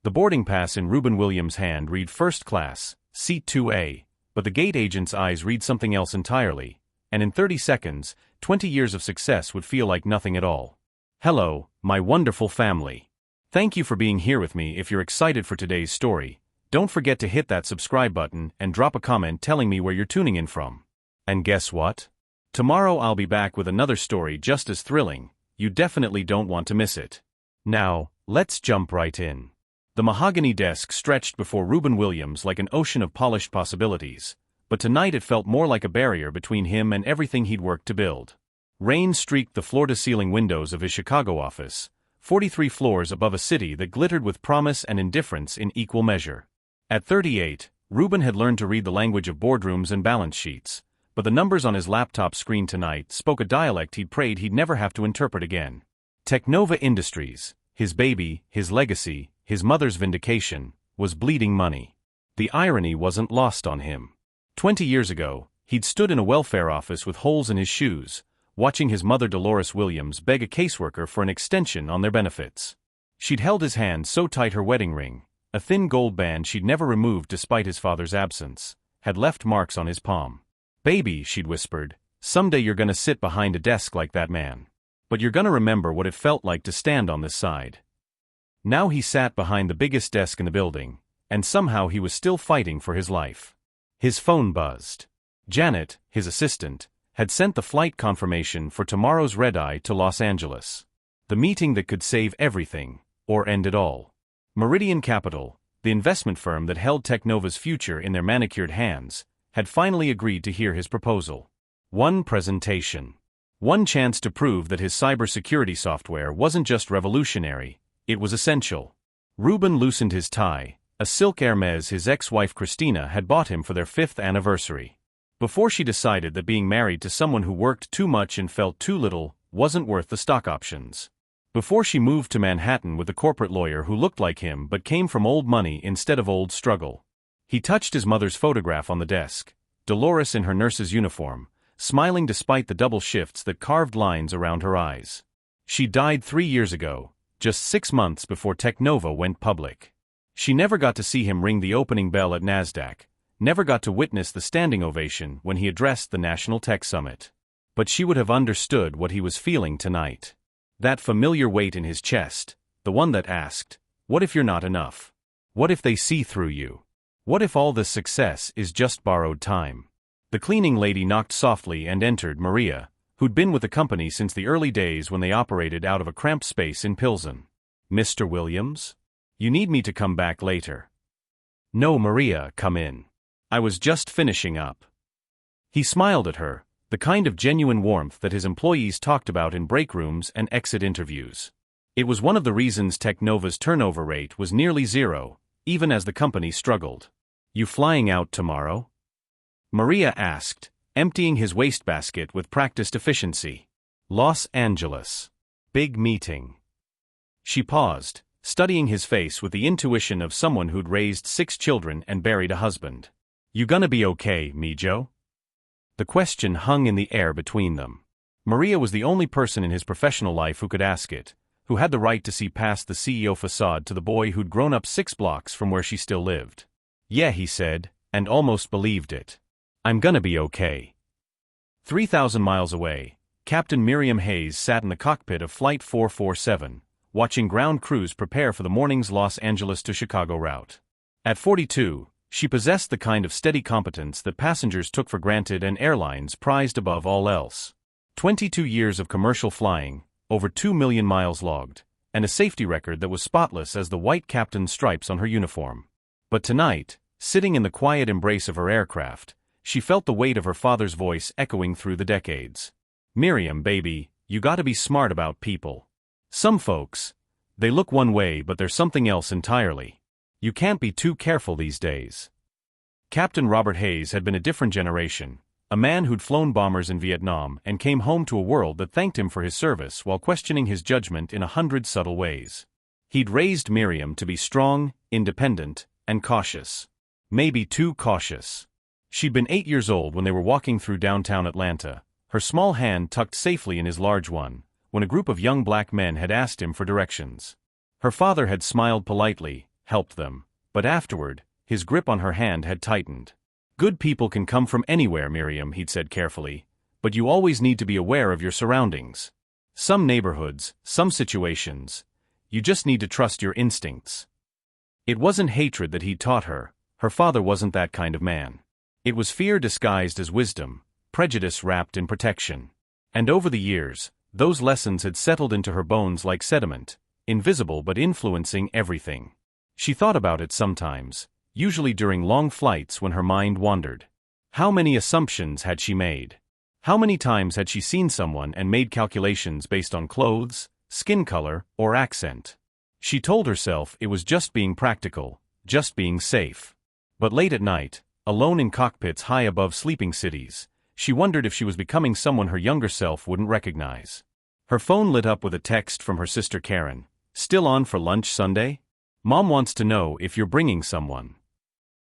The boarding pass in Reuben Williams' hand read First Class, Seat 2A, but the gate agent's eyes read something else entirely, and in 30 seconds, 20 years of success would feel like nothing at all. Hello, my wonderful family. Thank you for being here with me. If you're excited for today's story, don't forget to hit that subscribe button and drop a comment telling me where you're tuning in from. And guess what? Tomorrow I'll be back with another story just as thrilling. You definitely don't want to miss it. Now, let's jump right in. The mahogany desk stretched before Reuben Williams like an ocean of polished possibilities, but tonight it felt more like a barrier between him and everything he'd worked to build. Rain streaked the floor-to-ceiling windows of his Chicago office, 43 floors above a city that glittered with promise and indifference in equal measure. At 38, Reuben had learned to read the language of boardrooms and balance sheets, but the numbers on his laptop screen tonight spoke a dialect he'd prayed he'd never have to interpret again. Technova Industries, his baby, his legacy, his mother's vindication, was bleeding money. The irony wasn't lost on him. 20 years ago, he'd stood in a welfare office with holes in his shoes, watching his mother Dolores Williams beg a caseworker for an extension on their benefits. She'd held his hand so tight her wedding ring, a thin gold band she'd never removed despite his father's absence, had left marks on his palm. "Baby," she'd whispered, "someday you're gonna sit behind a desk like that man. But you're gonna remember what it felt like to stand on this side." Now he sat behind the biggest desk in the building, and somehow he was still fighting for his life. His phone buzzed. Janet, his assistant, had sent the flight confirmation for tomorrow's red-eye to Los Angeles. The meeting that could save everything, or end it all. Meridian Capital, the investment firm that held Technova's future in their manicured hands, had finally agreed to hear his proposal. One presentation. One chance to prove that his cybersecurity software wasn't just revolutionary, it was essential. Reuben loosened his tie, a silk Hermes his ex-wife Christina had bought him for their 5th anniversary. Before she decided that being married to someone who worked too much and felt too little wasn't worth the stock options. Before she moved to Manhattan with a corporate lawyer who looked like him but came from old money instead of old struggle. He touched his mother's photograph on the desk, Dolores in her nurse's uniform, smiling despite the double shifts that carved lines around her eyes. She died 3 years ago, just 6 months before Technova went public. She never got to see him ring the opening bell at NASDAQ, never got to witness the standing ovation when he addressed the National Tech Summit. But she would have understood what he was feeling tonight. That familiar weight in his chest, the one that asked, "What if you're not enough? What if they see through you? What if all this success is just borrowed time?" The cleaning lady knocked softly and entered Maria, who'd been with the company since the early days when they operated out of a cramped space in Pilsen. "Mr. Williams? You need me to come back later?" "No, Maria, come in. I was just finishing up." He smiled at her, the kind of genuine warmth that his employees talked about in break rooms and exit interviews. It was one of the reasons Technova's turnover rate was nearly zero, even as the company struggled. "You flying out tomorrow?" Maria asked, emptying his wastebasket with practiced efficiency. "Los Angeles. Big meeting." She paused, studying his face with the intuition of someone who'd raised 6 children and buried a husband. "You gonna be okay, Mijo?" The question hung in the air between them. Maria was the only person in his professional life who could ask it, who had the right to see past the CEO facade to the boy who'd grown up 6 blocks from where she still lived. "Yeah," he said, and almost believed it. "I'm gonna be okay." 3,000 miles away, Captain Miriam Hayes sat in the cockpit of Flight 447, watching ground crews prepare for the morning's Los Angeles to Chicago route. At 42, she possessed the kind of steady competence that passengers took for granted and airlines prized above all else. 22 years of commercial flying, over 2 million miles logged, and a safety record that was spotless as the white captain's stripes on her uniform. But tonight, sitting in the quiet embrace of her aircraft, she felt the weight of her father's voice echoing through the decades. "Miriam, baby, you gotta be smart about people. Some folks, they look one way but they're something else entirely. You can't be too careful these days." Captain Robert Hayes had been a different generation, a man who'd flown bombers in Vietnam and came home to a world that thanked him for his service while questioning his judgment in 100 subtle ways. He'd raised Miriam to be strong, independent, and cautious. Maybe too cautious. She'd been 8 years old when they were walking through downtown Atlanta, her small hand tucked safely in his large one, when a group of young black men had asked him for directions. Her father had smiled politely, helped them, but afterward, his grip on her hand had tightened. Good people can come from anywhere, Miriam, he'd said carefully, but you always need to be aware of your surroundings. Some neighborhoods, some situations. You just need to trust your instincts. It wasn't hatred that he'd taught her. Her father wasn't that kind of man. It was fear disguised as wisdom, prejudice wrapped in protection. And over the years, those lessons had settled into her bones like sediment, invisible but influencing everything. She thought about it sometimes, usually during long flights when her mind wandered. How many assumptions had she made? How many times had she seen someone and made calculations based on clothes, skin color, or accent? She told herself it was just being practical, just being safe. But late at night, alone in cockpits high above sleeping cities, she wondered if she was becoming someone her younger self wouldn't recognize. Her phone lit up with a text from her sister Karen. Still on for lunch Sunday? Mom wants to know if you're bringing someone.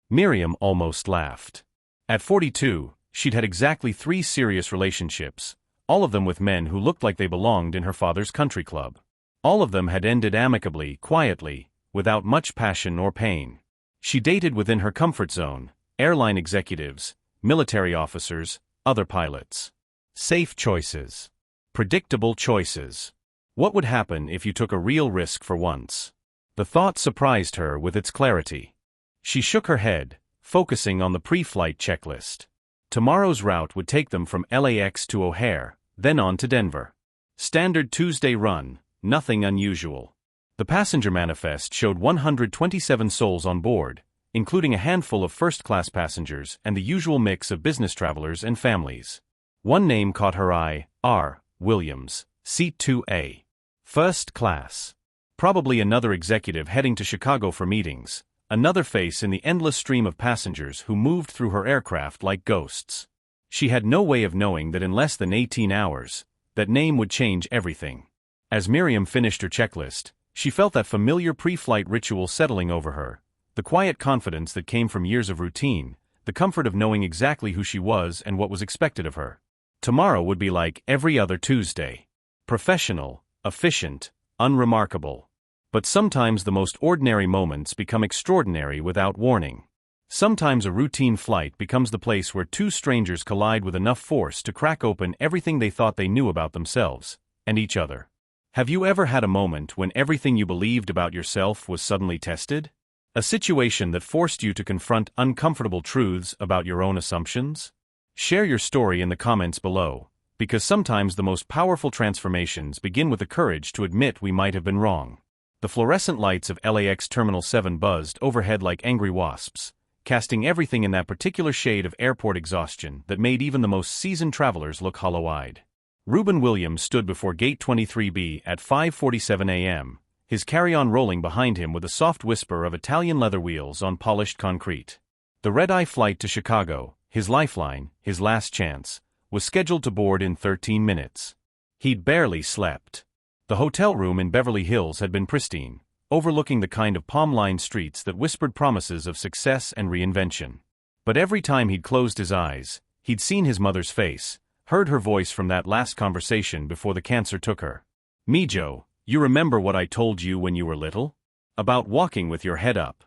Miriam almost laughed. At 42, she'd had exactly 3 serious relationships, all of them with men who looked like they belonged in her father's country club. All of them had ended amicably, quietly, without much passion or pain. She dated within her comfort zone, airline executives, military officers, other pilots. Safe choices. Predictable choices. What would happen if you took a real risk for once? The thought surprised her with its clarity. She shook her head, focusing on the pre-flight checklist. Tomorrow's route would take them from LAX to O'Hare, then on to Denver. Standard Tuesday run, nothing unusual. The passenger manifest showed 127 souls on board, including a handful of first-class passengers and the usual mix of business travelers and families. One name caught her eye, R. Williams, Seat 2A. First class. Probably another executive heading to Chicago for meetings, another face in the endless stream of passengers who moved through her aircraft like ghosts. She had no way of knowing that in less than 18 hours, that name would change everything. As Miriam finished her checklist, she felt that familiar pre-flight ritual settling over her, the quiet confidence that came from years of routine, the comfort of knowing exactly who she was and what was expected of her. Tomorrow would be like every other Tuesday. Professional, efficient, unremarkable. But sometimes the most ordinary moments become extraordinary without warning. Sometimes a routine flight becomes the place where 2 strangers collide with enough force to crack open everything they thought they knew about themselves and each other. Have you ever had a moment when everything you believed about yourself was suddenly tested? A situation that forced you to confront uncomfortable truths about your own assumptions? Share your story in the comments below, because sometimes the most powerful transformations begin with the courage to admit we might have been wrong. The fluorescent lights of LAX Terminal 7 buzzed overhead like angry wasps, casting everything in that particular shade of airport exhaustion that made even the most seasoned travelers look hollow-eyed. Reuben Williams stood before Gate 23B at 5:47 a.m., his carry-on rolling behind him with a soft whisper of Italian leather wheels on polished concrete. The red-eye flight to Chicago, his lifeline, his last chance, was scheduled to board in 13 minutes. He'd barely slept. The hotel room in Beverly Hills had been pristine, overlooking the kind of palm-lined streets that whispered promises of success and reinvention. But every time he'd closed his eyes, he'd seen his mother's face, heard her voice from that last conversation before the cancer took her. "Mijo, you remember what I told you when you were little? About walking with your head up."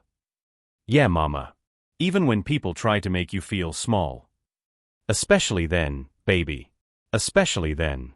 "Yeah, Mama." Even when people try to make you feel small. "Especially then, baby. Especially then."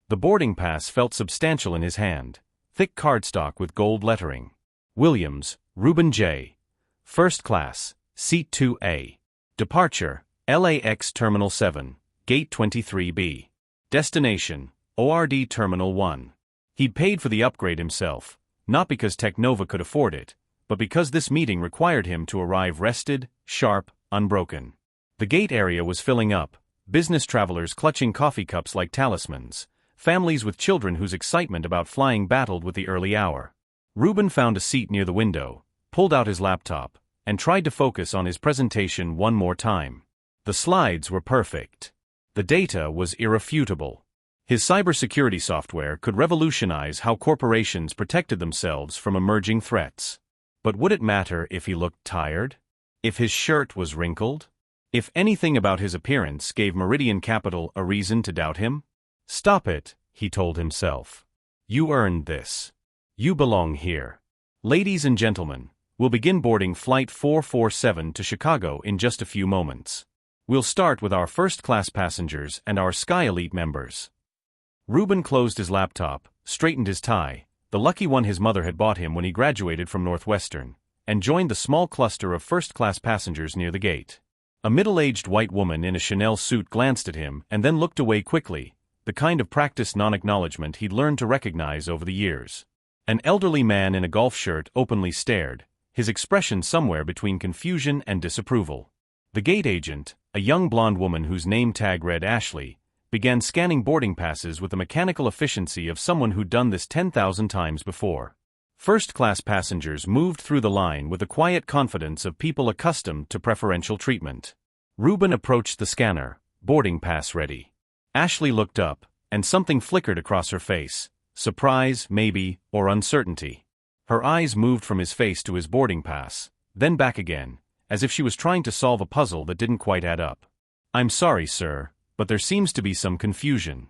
The boarding pass felt substantial in his hand, thick cardstock with gold lettering. Williams, Reuben J. First class, Seat 2A. Departure, LAX Terminal 7, Gate 23B. Destination, ORD Terminal 1. He'd paid for the upgrade himself, not because Technova could afford it, but because this meeting required him to arrive rested, sharp, unbroken. The gate area was filling up, business travelers clutching coffee cups like talismans, families with children whose excitement about flying battled with the early hour. Reuben found a seat near the window, pulled out his laptop, and tried to focus on his presentation one more time. The slides were perfect. The data was irrefutable. His cybersecurity software could revolutionize how corporations protected themselves from emerging threats. But would it matter if he looked tired? If his shirt was wrinkled? If anything about his appearance gave Meridian Capital a reason to doubt him? "Stop it," he told himself. "You earned this. You belong here." Ladies and gentlemen, we'll begin boarding Flight 447 to Chicago in just a few moments. We'll start with our first-class passengers and our Sky Elite members. Ruben closed his laptop, straightened his tie, the lucky one his mother had bought him when he graduated from Northwestern, and joined the small cluster of first-class passengers near the gate. A middle-aged white woman in a Chanel suit glanced at him and then looked away quickly, the kind of practiced non-acknowledgement he'd learned to recognize over the years. An elderly man in a golf shirt openly stared, his expression somewhere between confusion and disapproval. The gate agent, a young blonde woman whose name tag read Ashley, began scanning boarding passes with the mechanical efficiency of someone who'd done this 10,000 times before. First-class passengers moved through the line with the quiet confidence of people accustomed to preferential treatment. Ruben approached the scanner, boarding pass ready. Ashley looked up, and something flickered across her face, surprise, maybe, or uncertainty. Her eyes moved from his face to his boarding pass, then back again, as if she was trying to solve a puzzle that didn't quite add up. "I'm sorry, sir, but there seems to be some confusion."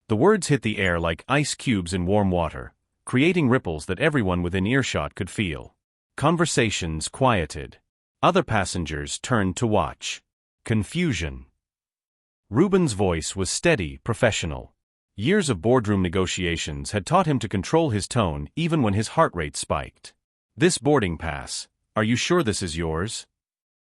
The words hit the air like ice cubes in warm water, creating ripples that everyone within earshot could feel. Conversations quieted. Other passengers turned to watch. Confusion. Ruben's voice was steady, professional. Years of boardroom negotiations had taught him to control his tone even when his heart rate spiked. "This boarding pass, are you sure this is yours?"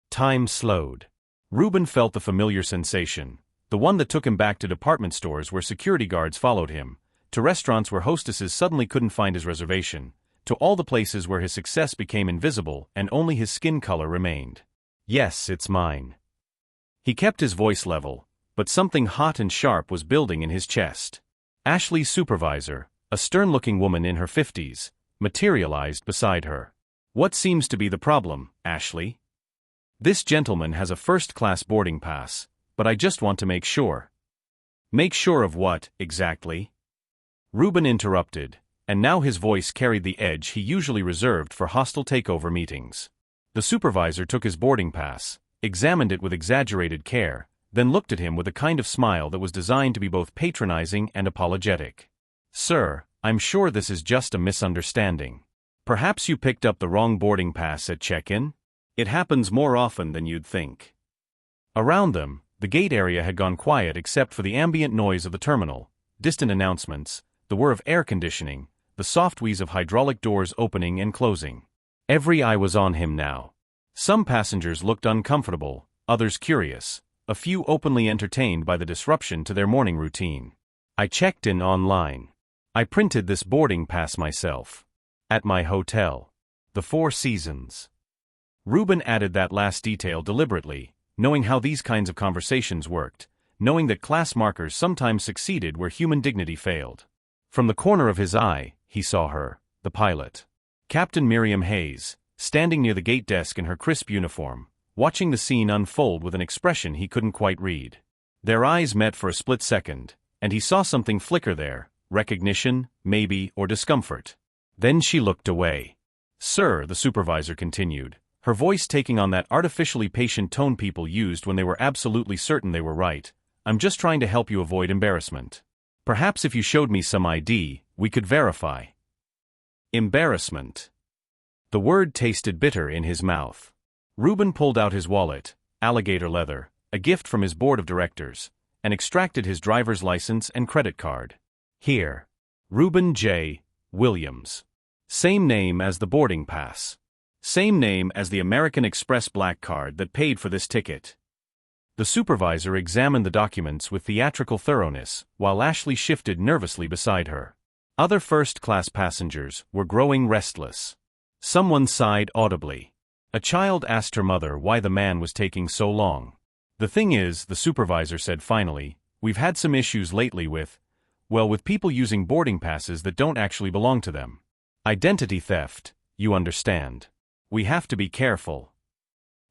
Time slowed. Ruben felt the familiar sensation, the one that took him back to department stores where security guards followed him, to restaurants where hostesses suddenly couldn't find his reservation, to all the places where his success became invisible and only his skin color remained. "Yes, it's mine." He kept his voice level, but something hot and sharp was building in his chest. Ashley's supervisor, a stern-looking woman in her 50s, materialized beside her. "What seems to be the problem, Ashley?" "This gentleman has a first-class boarding pass, but I just want to make sure." "Make sure of what, exactly?" Ruben interrupted, and now his voice carried the edge he usually reserved for hostile takeover meetings. The supervisor took his boarding pass, examined it with exaggerated care, then looked at him with a kind of smile that was designed to be both patronizing and apologetic. "Sir, I'm sure this is just a misunderstanding. Perhaps you picked up the wrong boarding pass at check-in? It happens more often than you'd think." Around them, the gate area had gone quiet except for the ambient noise of the terminal, distant announcements, the whir of air conditioning, the soft wheeze of hydraulic doors opening and closing. Every eye was on him now. Some passengers looked uncomfortable, others curious, a few openly entertained by the disruption to their morning routine. "I checked in online. I printed this boarding pass myself. At my hotel. The Four Seasons." Ruben added that last detail deliberately, knowing how these kinds of conversations worked, knowing that class markers sometimes succeeded where human dignity failed. From the corner of his eye, he saw her, the pilot. Captain Miriam Hayes, standing near the gate desk in her crisp uniform, watching the scene unfold with an expression he couldn't quite read. Their eyes met for a split second, and he saw something flicker there, recognition, maybe, or discomfort. Then she looked away. "Sir," the supervisor continued, her voice taking on that artificially patient tone people used when they were absolutely certain they were right, "I'm just trying to help you avoid embarrassment. Perhaps if you showed me some ID, we could verify." Embarrassment. The word tasted bitter in his mouth. Ruben pulled out his wallet, alligator leather, a gift from his board of directors, and extracted his driver's license and credit card. "Here. Ruben J. Williams. Same name as the boarding pass. Same name as the American Express black card that paid for this ticket." The supervisor examined the documents with theatrical thoroughness, while Ashley shifted nervously beside her. Other first-class passengers were growing restless. Someone sighed audibly. A child asked her mother why the man was taking so long. "The thing is," the supervisor said finally, "we've had some issues lately with people using boarding passes that don't actually belong to them. Identity theft, you understand. We have to be careful."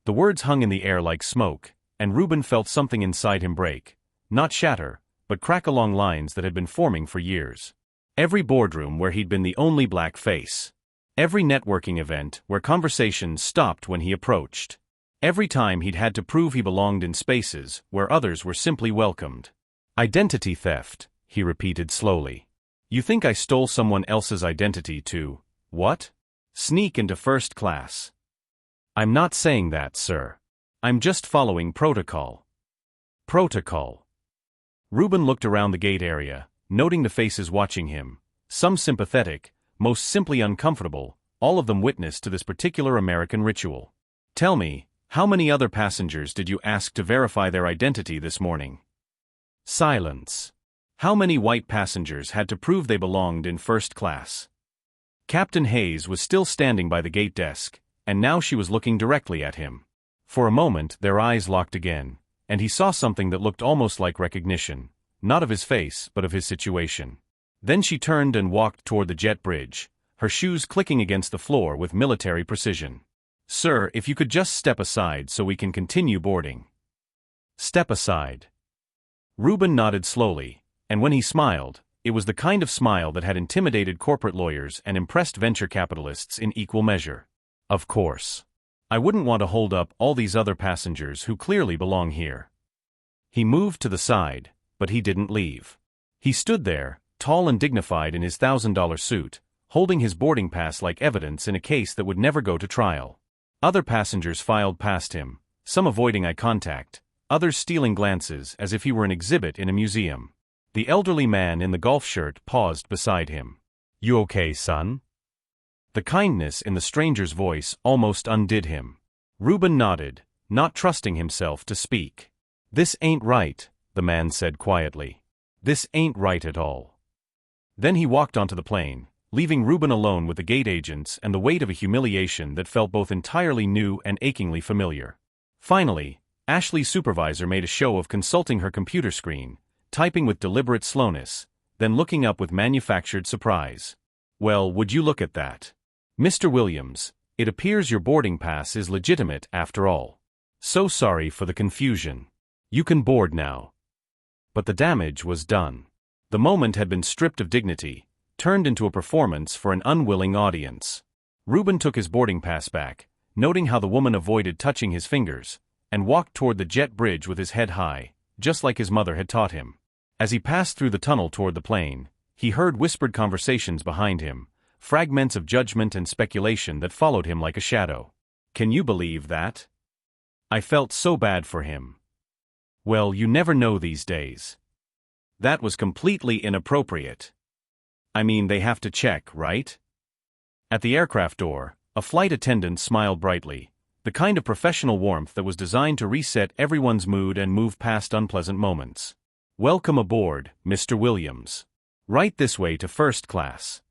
The words hung in the air like smoke, and Ruben felt something inside him break, not shatter, but crack along lines that had been forming for years. Every boardroom where he'd been the only black face. Every networking event where conversations stopped when he approached. Every time he'd had to prove he belonged in spaces where others were simply welcomed. "Identity theft," he repeated slowly. "You think I stole someone else's identity to, what?" Sneak into first class. I'm not saying that, sir. I'm just following protocol. Protocol. Reuben looked around the gate area, noting the faces watching him, some sympathetic, most simply uncomfortable, all of them witness to this particular American ritual. Tell me, how many other passengers did you ask to verify their identity this morning? Silence. How many white passengers had to prove they belonged in first class? Captain Hayes was still standing by the gate desk, and now she was looking directly at him. For a moment their eyes locked again, and he saw something that looked almost like recognition, not of his face but of his situation. Then she turned and walked toward the jet bridge, her shoes clicking against the floor with military precision. Sir, if you could just step aside so we can continue boarding. Step aside. Reuben nodded slowly, and when he smiled, it was the kind of smile that had intimidated corporate lawyers and impressed venture capitalists in equal measure. Of course. I wouldn't want to hold up all these other passengers who clearly belong here. He moved to the side, but he didn't leave. He stood there, tall and dignified in his $1,000 suit, holding his boarding pass like evidence in a case that would never go to trial. Other passengers filed past him, some avoiding eye contact, others stealing glances as if he were an exhibit in a museum. The elderly man in the golf shirt paused beside him. You okay, son? The kindness in the stranger's voice almost undid him. Reuben nodded, not trusting himself to speak. This ain't right, the man said quietly. This ain't right at all. Then he walked onto the plane, leaving Reuben alone with the gate agents and the weight of a humiliation that felt both entirely new and achingly familiar. Finally, Ashley's supervisor made a show of consulting her computer screen, typing with deliberate slowness, then looking up with manufactured surprise. Well, would you look at that? Mr. Williams, it appears your boarding pass is legitimate after all. So sorry for the confusion. You can board now. But the damage was done. The moment had been stripped of dignity, turned into a performance for an unwilling audience. Reuben took his boarding pass back, noting how the woman avoided touching his fingers, and walked toward the jet bridge with his head high, just like his mother had taught him. As he passed through the tunnel toward the plane, he heard whispered conversations behind him, fragments of judgment and speculation that followed him like a shadow. Can you believe that? I felt so bad for him. Well, you never know these days. That was completely inappropriate. I mean, they have to check, right? At the aircraft door, a flight attendant smiled brightly, the kind of professional warmth that was designed to reset everyone's mood and move past unpleasant moments. Welcome aboard, Mr. Williams. Right this way to first class.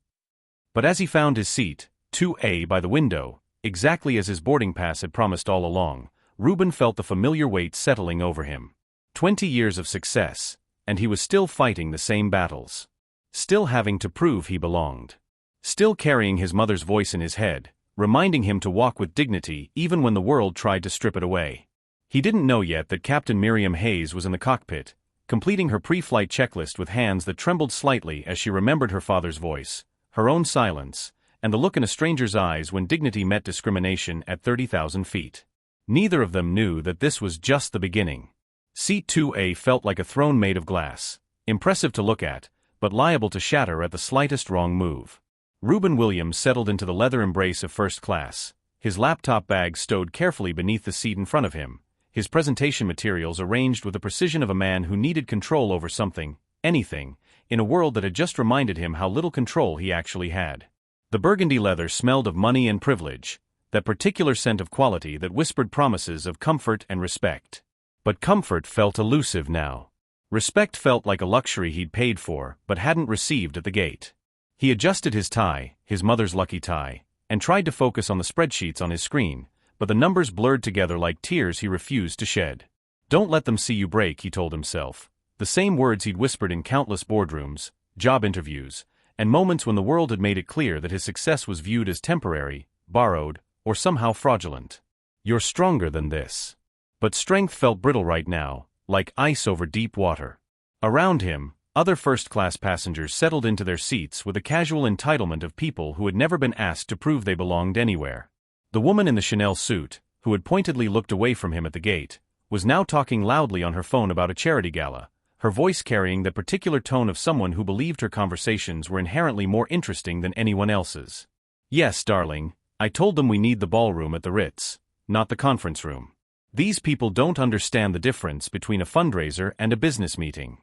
But as he found his seat, 2A by the window, exactly as his boarding pass had promised all along, Reuben felt the familiar weight settling over him. 20 years of success, and he was still fighting the same battles. Still having to prove he belonged. Still carrying his mother's voice in his head, reminding him to walk with dignity even when the world tried to strip it away. He didn't know yet that Captain Miriam Hayes was in the cockpit, completing her pre-flight checklist with hands that trembled slightly as she remembered her father's voice, her own silence, and the look in a stranger's eyes when dignity met discrimination at 30,000 feet. Neither of them knew that this was just the beginning. Seat 2A felt like a throne made of glass, impressive to look at, but liable to shatter at the slightest wrong move. Reuben Williams settled into the leather embrace of first class, his laptop bag stowed carefully beneath the seat in front of him, his presentation materials arranged with the precision of a man who needed control over something, anything, in a world that had just reminded him how little control he actually had. The burgundy leather smelled of money and privilege, that particular scent of quality that whispered promises of comfort and respect. But comfort felt elusive now. Respect felt like a luxury he'd paid for but hadn't received at the gate. He adjusted his tie, his mother's lucky tie, and tried to focus on the spreadsheets on his screen, but the numbers blurred together like tears he refused to shed. Don't let them see you break, he told himself, the same words he'd whispered in countless boardrooms, job interviews, and moments when the world had made it clear that his success was viewed as temporary, borrowed, or somehow fraudulent. You're stronger than this. But strength felt brittle right now, like ice over deep water. Around him, other first-class passengers settled into their seats with a casual entitlement of people who had never been asked to prove they belonged anywhere. The woman in the Chanel suit, who had pointedly looked away from him at the gate, was now talking loudly on her phone about a charity gala, her voice carrying the particular tone of someone who believed her conversations were inherently more interesting than anyone else's. Yes, darling, I told them we need the ballroom at the Ritz, not the conference room. These people don't understand the difference between a fundraiser and a business meeting.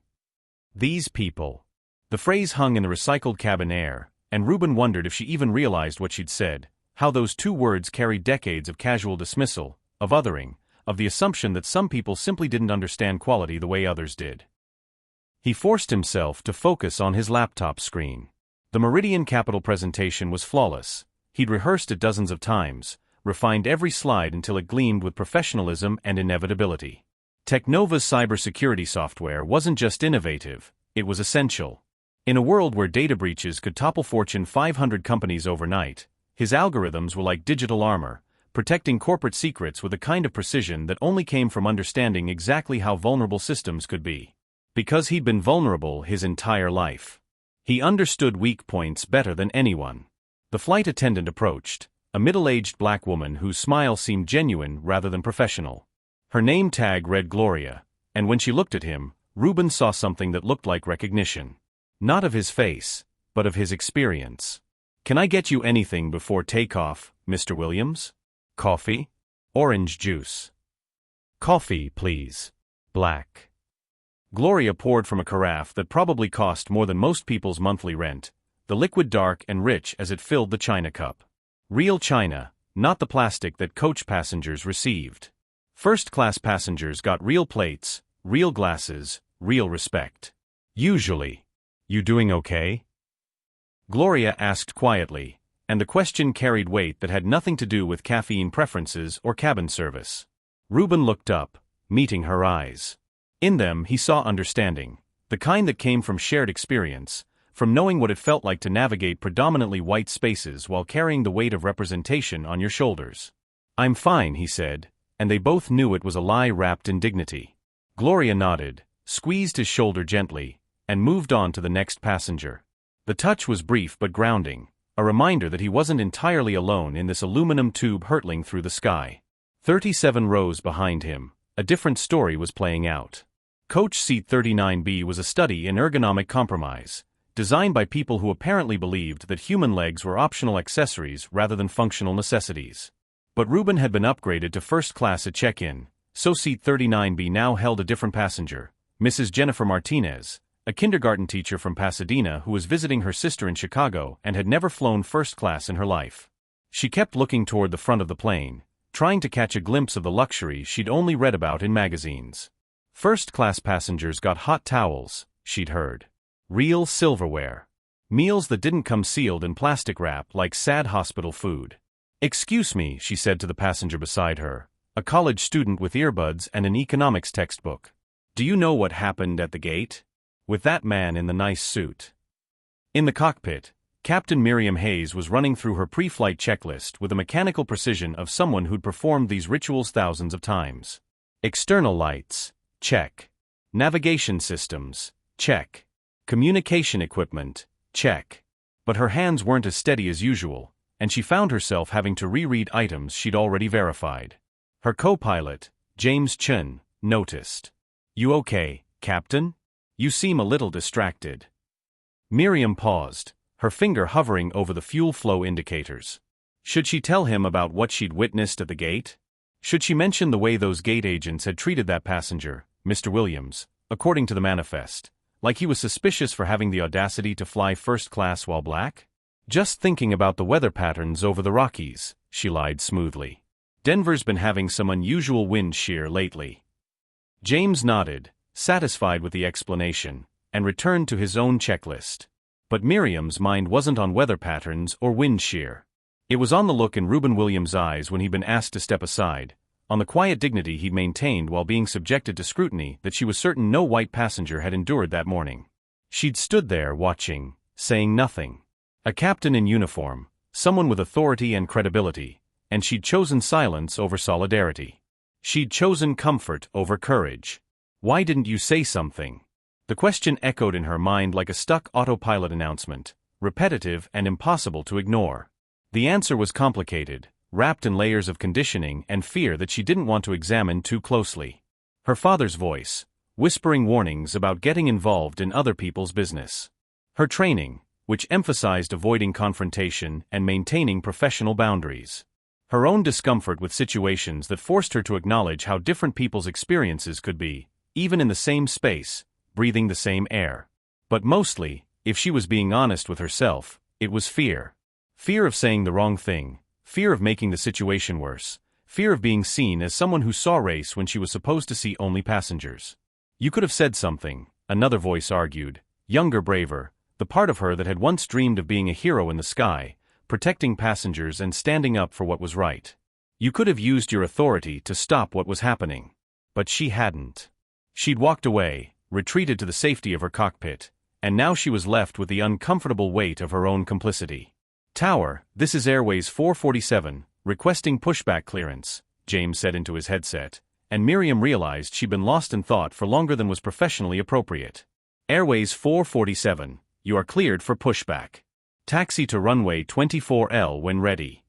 These people. The phrase hung in the recycled cabin air, and Reuben wondered if she even realized what she'd said, how those two words carried decades of casual dismissal, of othering, of the assumption that some people simply didn't understand quality the way others did. He forced himself to focus on his laptop screen. The Meridian Capital presentation was flawless. He'd rehearsed it dozens of times, refined every slide until it gleamed with professionalism and inevitability. Technova's cybersecurity software wasn't just innovative, it was essential. In a world where data breaches could topple Fortune 500 companies overnight, his algorithms were like digital armor, protecting corporate secrets with a kind of precision that only came from understanding exactly how vulnerable systems could be. Because he'd been vulnerable his entire life. He understood weak points better than anyone. The flight attendant approached, a middle-aged black woman whose smile seemed genuine rather than professional. Her name tag read Gloria, and when she looked at him, Reuben saw something that looked like recognition. Not of his face, but of his experience. "Can I get you anything before takeoff, Mr. Williams? Coffee? Orange juice." "Coffee, please. Black." Gloria poured from a carafe that probably cost more than most people's monthly rent, the liquid dark and rich as it filled the china cup. Real china, not the plastic that coach passengers received. First-class passengers got real plates, real glasses, real respect. Usually. "You doing okay?" Gloria asked quietly, and the question carried weight that had nothing to do with caffeine preferences or cabin service. Reuben looked up, meeting her eyes. In them he saw understanding, the kind that came from shared experience, from knowing what it felt like to navigate predominantly white spaces while carrying the weight of representation on your shoulders. "I'm fine," he said, and they both knew it was a lie wrapped in dignity. Gloria nodded, squeezed his shoulder gently, and moved on to the next passenger. The touch was brief but grounding, a reminder that he wasn't entirely alone in this aluminum tube hurtling through the sky. 37 rows behind him, a different story was playing out. Coach seat 39B was a study in ergonomic compromise, designed by people who apparently believed that human legs were optional accessories rather than functional necessities. But Reuben had been upgraded to first class at check-in, so seat 39B now held a different passenger, Mrs. Jennifer Martinez, a kindergarten teacher from Pasadena who was visiting her sister in Chicago and had never flown first class in her life. She kept looking toward the front of the plane, trying to catch a glimpse of the luxury she'd only read about in magazines. First-class passengers got hot towels, she'd heard. Real silverware. Meals that didn't come sealed in plastic wrap like sad hospital food. "Excuse me," she said to the passenger beside her, a college student with earbuds and an economics textbook. "Do you know what happened at the gate? With that man in the nice suit?" In the cockpit, Captain Miriam Hayes was running through her pre-flight checklist with the mechanical precision of someone who'd performed these rituals thousands of times. External lights, check. Navigation systems, check. Communication equipment, check. But her hands weren't as steady as usual, and she found herself having to reread items she'd already verified. Her co-pilot, James Chun, noticed. "You okay, Captain? You seem a little distracted." Miriam paused, her finger hovering over the fuel flow indicators. Should she tell him about what she'd witnessed at the gate? Should she mention the way those gate agents had treated that passenger, Mr. Williams, according to the manifest, like he was suspicious for having the audacity to fly first class while black? "Just thinking about the weather patterns over the Rockies," she lied smoothly. "Denver's been having some unusual wind shear lately." James nodded, satisfied with the explanation, and returned to his own checklist. But Miriam's mind wasn't on weather patterns or wind shear. It was on the look in Reuben Williams' eyes when he'd been asked to step aside, on the quiet dignity he'd maintained while being subjected to scrutiny that she was certain no white passenger had endured that morning. She'd stood there watching, saying nothing. A captain in uniform, someone with authority and credibility, and she'd chosen silence over solidarity. She'd chosen comfort over courage. "Why didn't you say something?" The question echoed in her mind like a stuck autopilot announcement, repetitive and impossible to ignore. The answer was complicated, wrapped in layers of conditioning and fear that she didn't want to examine too closely. Her father's voice, whispering warnings about getting involved in other people's business. Her training, which emphasized avoiding confrontation and maintaining professional boundaries. Her own discomfort with situations that forced her to acknowledge how different people's experiences could be, even in the same space, breathing the same air. But mostly, if she was being honest with herself, it was fear. Fear of saying the wrong thing, fear of making the situation worse, fear of being seen as someone who saw race when she was supposed to see only passengers. You could have said something, another voice argued, younger, braver, the part of her that had once dreamed of being a hero in the sky, protecting passengers and standing up for what was right. You could have used your authority to stop what was happening. But she hadn't. She'd walked away, retreated to the safety of her cockpit, and now she was left with the uncomfortable weight of her own complicity. "Tower, this is Airways 447, requesting pushback clearance," James said into his headset, and Miriam realized she'd been lost in thought for longer than was professionally appropriate. "Airways 447, you are cleared for pushback. Taxi to runway 24L when ready."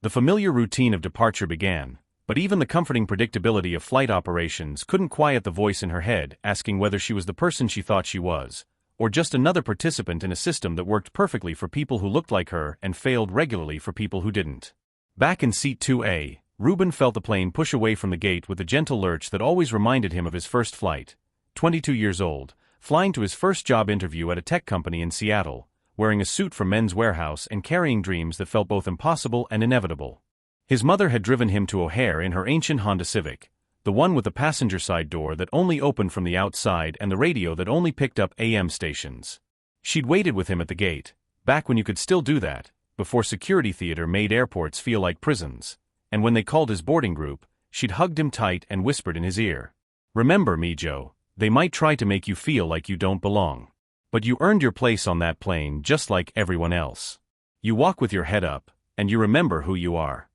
The familiar routine of departure began, but even the comforting predictability of flight operations couldn't quiet the voice in her head asking whether she was the person she thought she was, or just another participant in a system that worked perfectly for people who looked like her and failed regularly for people who didn't. Back in seat 2A, Ruben felt the plane push away from the gate with the gentle lurch that always reminded him of his first flight. 22 years old, flying to his first job interview at a tech company in Seattle, wearing a suit from Men's Warehouse and carrying dreams that felt both impossible and inevitable. His mother had driven him to O'Hare in her ancient Honda Civic, the one with the passenger side door that only opened from the outside and the radio that only picked up AM stations. She'd waited with him at the gate, back when you could still do that, before security theater made airports feel like prisons, and when they called his boarding group, she'd hugged him tight and whispered in his ear, "Remember me, Joe, they might try to make you feel like you don't belong. But you earned your place on that plane just like everyone else. You walk with your head up, and you remember who you are."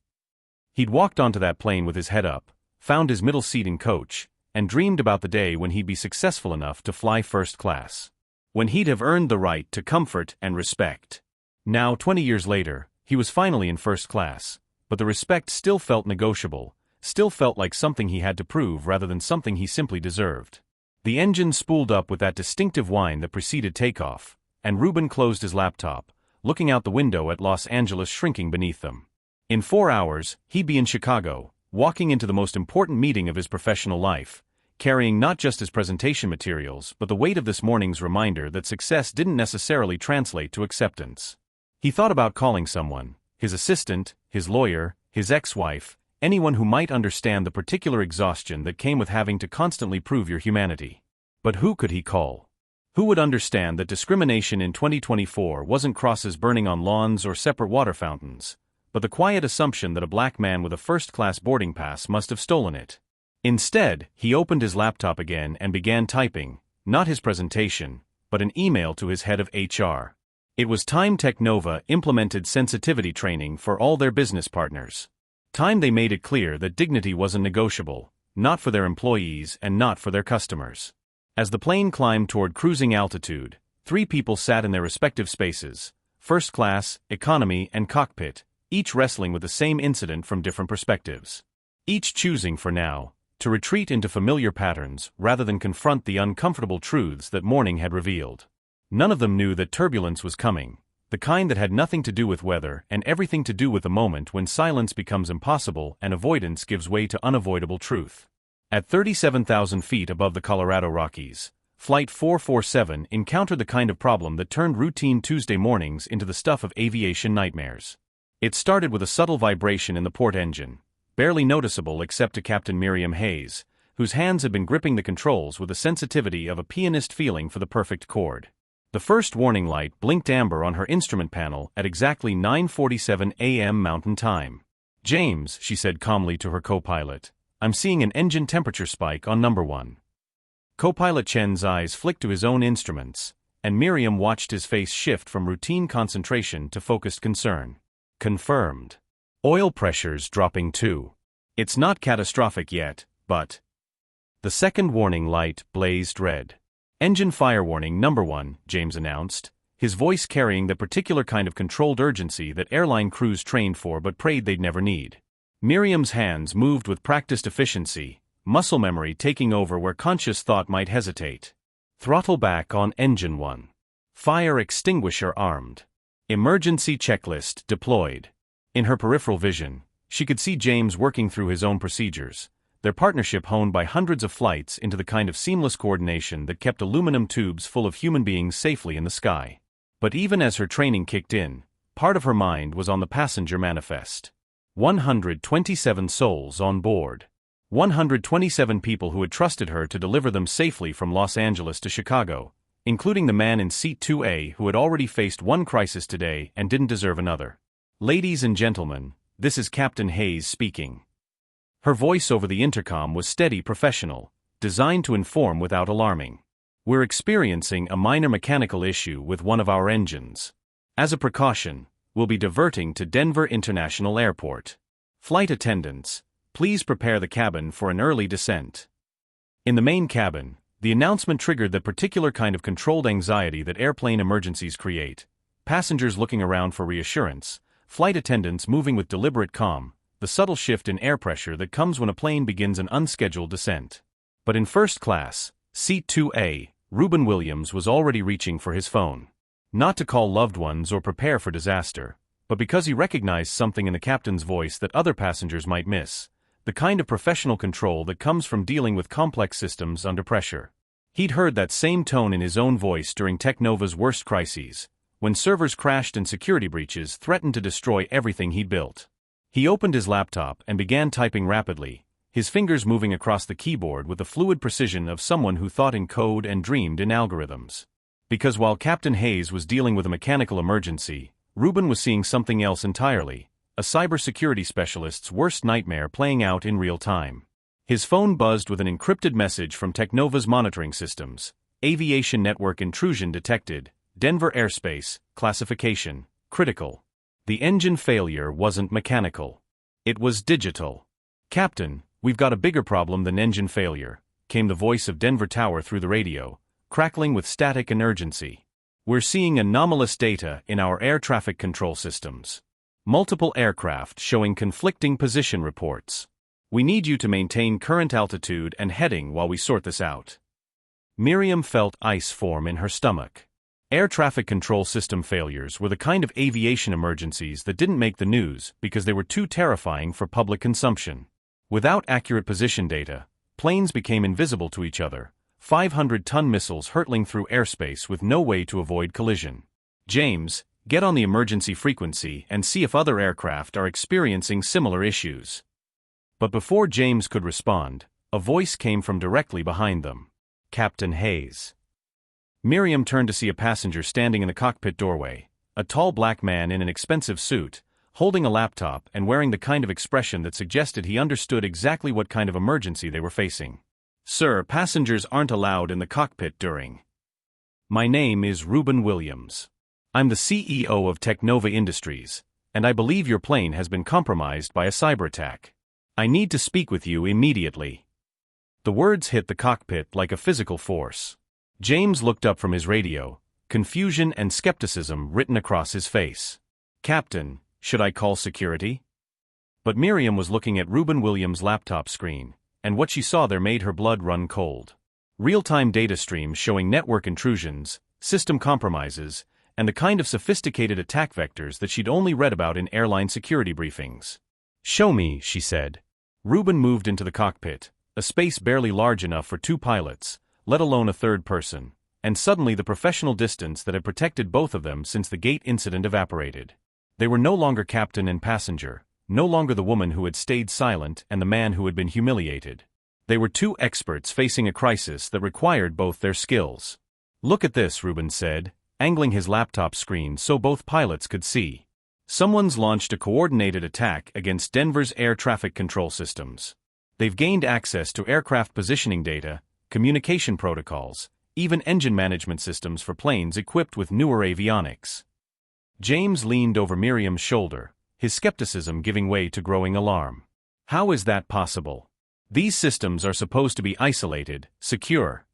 He'd walked onto that plane with his head up, found his middle seat in coach, and dreamed about the day when he'd be successful enough to fly first class. When he'd have earned the right to comfort and respect. Now, 20 years later, he was finally in first class, but the respect still felt negotiable, still felt like something he had to prove rather than something he simply deserved. The engine spooled up with that distinctive whine that preceded takeoff, and Ruben closed his laptop, looking out the window at Los Angeles shrinking beneath them. In 4 hours, he'd be in Chicago, walking into the most important meeting of his professional life, carrying not just his presentation materials but the weight of this morning's reminder that success didn't necessarily translate to acceptance. He thought about calling someone, his assistant, his lawyer, his ex-wife, anyone who might understand the particular exhaustion that came with having to constantly prove your humanity. But who could he call? Who would understand that discrimination in 2024 wasn't crosses burning on lawns or separate water fountains, but the quiet assumption that a black man with a first-class boarding pass must have stolen it? Instead, he opened his laptop again and began typing, not his presentation, but an email to his head of HR. It was time Technova implemented sensitivity training for all their business partners. Time they made it clear that dignity wasn't negotiable, not for their employees and not for their customers. As the plane climbed toward cruising altitude, 3 people sat in their respective spaces, first class, economy, and cockpit, each wrestling with the same incident from different perspectives. Each choosing, for now, to retreat into familiar patterns rather than confront the uncomfortable truths that morning had revealed. None of them knew that turbulence was coming, the kind that had nothing to do with weather and everything to do with the moment when silence becomes impossible and avoidance gives way to unavoidable truth. At 37,000 feet above the Colorado Rockies, Flight 447 encountered the kind of problem that turned routine Tuesday mornings into the stuff of aviation nightmares. It started with a subtle vibration in the port engine, barely noticeable except to Captain Miriam Hayes, whose hands had been gripping the controls with the sensitivity of a pianist feeling for the perfect chord. The first warning light blinked amber on her instrument panel at exactly 9:47 a.m. Mountain Time. "James," she said calmly to her co-pilot, "I'm seeing an engine temperature spike on number 1. Co-pilot Chen's eyes flicked to his own instruments, and Miriam watched his face shift from routine concentration to focused concern. "Confirmed. Oil pressures dropping too. It's not catastrophic yet, but..." The second warning light blazed red. "Engine fire warning number 1, James announced, his voice carrying the particular kind of controlled urgency that airline crews trained for but prayed they'd never need. Miriam's hands moved with practiced efficiency, muscle memory taking over where conscious thought might hesitate. "Throttle back on engine 1. Fire extinguisher armed. Emergency checklist deployed. In her peripheral vision, she could see James working through his own procedures, their partnership honed by hundreds of flights into the kind of seamless coordination that kept aluminum tubes full of human beings safely in the sky. But even as her training kicked in, part of her mind was on the passenger manifest. 127 souls on board. 127 people who had trusted her to deliver them safely from Los Angeles to Chicago, including the man in seat 2A who had already faced one crisis today and didn't deserve another. Ladies and gentlemen, this is Captain Hayes speaking. Her voice over the intercom was steady, professional, designed to inform without alarming. We're experiencing a minor mechanical issue with one of our engines. As a precaution, we'll be diverting to Denver International Airport. Flight attendants, please prepare the cabin for an early descent. In the main cabin, the announcement triggered the particular kind of controlled anxiety that airplane emergencies create. Passengers looking around for reassurance, flight attendants moving with deliberate calm, the subtle shift in air pressure that comes when a plane begins an unscheduled descent. But in first class, seat 2A, Reuben Williams was already reaching for his phone. Not to call loved ones or prepare for disaster, but because he recognized something in the captain's voice that other passengers might miss. The kind of professional control that comes from dealing with complex systems under pressure. He'd heard that same tone in his own voice during Technova's worst crises, when servers crashed and security breaches threatened to destroy everything he'd built. He opened his laptop and began typing rapidly, his fingers moving across the keyboard with the fluid precision of someone who thought in code and dreamed in algorithms. Because while Captain Hayes was dealing with a mechanical emergency, Reuben was seeing something else entirely. A cybersecurity specialist's worst nightmare playing out in real time. His phone buzzed with an encrypted message from Technova's monitoring systems. Aviation network intrusion detected. Denver airspace, classification, critical. The engine failure wasn't mechanical. It was digital. Captain, we've got a bigger problem than engine failure, came the voice of Denver Tower through the radio, crackling with static and urgency. We're seeing anomalous data in our air traffic control systems. Multiple aircraft showing conflicting position reports. We need you to maintain current altitude and heading while we sort this out. Miriam felt ice form in her stomach. Air traffic control system failures were the kind of aviation emergencies that didn't make the news because they were too terrifying for public consumption. Without accurate position data, planes became invisible to each other, 500-ton missiles hurtling through airspace with no way to avoid collision. James, get on the emergency frequency and see if other aircraft are experiencing similar issues. But before James could respond, a voice came from directly behind them. Captain Hayes. Miriam turned to see a passenger standing in the cockpit doorway, a tall black man in an expensive suit, holding a laptop and wearing the kind of expression that suggested he understood exactly what kind of emergency they were facing. Sir, passengers aren't allowed in the cockpit during. My name is Reuben Williams. I'm the CEO of Technova Industries, and I believe your plane has been compromised by a cyber attack. I need to speak with you immediately. The words hit the cockpit like a physical force. James looked up from his radio, confusion and skepticism written across his face. Captain, should I call security? But Miriam was looking at Reuben Williams' laptop screen, and what she saw there made her blood run cold. Real-time data streams showing network intrusions, system compromises, and the kind of sophisticated attack vectors that she'd only read about in airline security briefings. Show me, she said. Reuben moved into the cockpit, a space barely large enough for two pilots, let alone a third person, and suddenly the professional distance that had protected both of them since the gate incident evaporated. They were no longer captain and passenger, no longer the woman who had stayed silent and the man who had been humiliated. They were two experts facing a crisis that required both their skills. Look at this, Reuben said, angling his laptop screen so both pilots could see. Someone's launched a coordinated attack against Denver's air traffic control systems. They've gained access to aircraft positioning data, communication protocols, even engine management systems for planes equipped with newer avionics. James leaned over Miriam's shoulder, his skepticism giving way to growing alarm. How is that possible? These systems are supposed to be isolated, secure.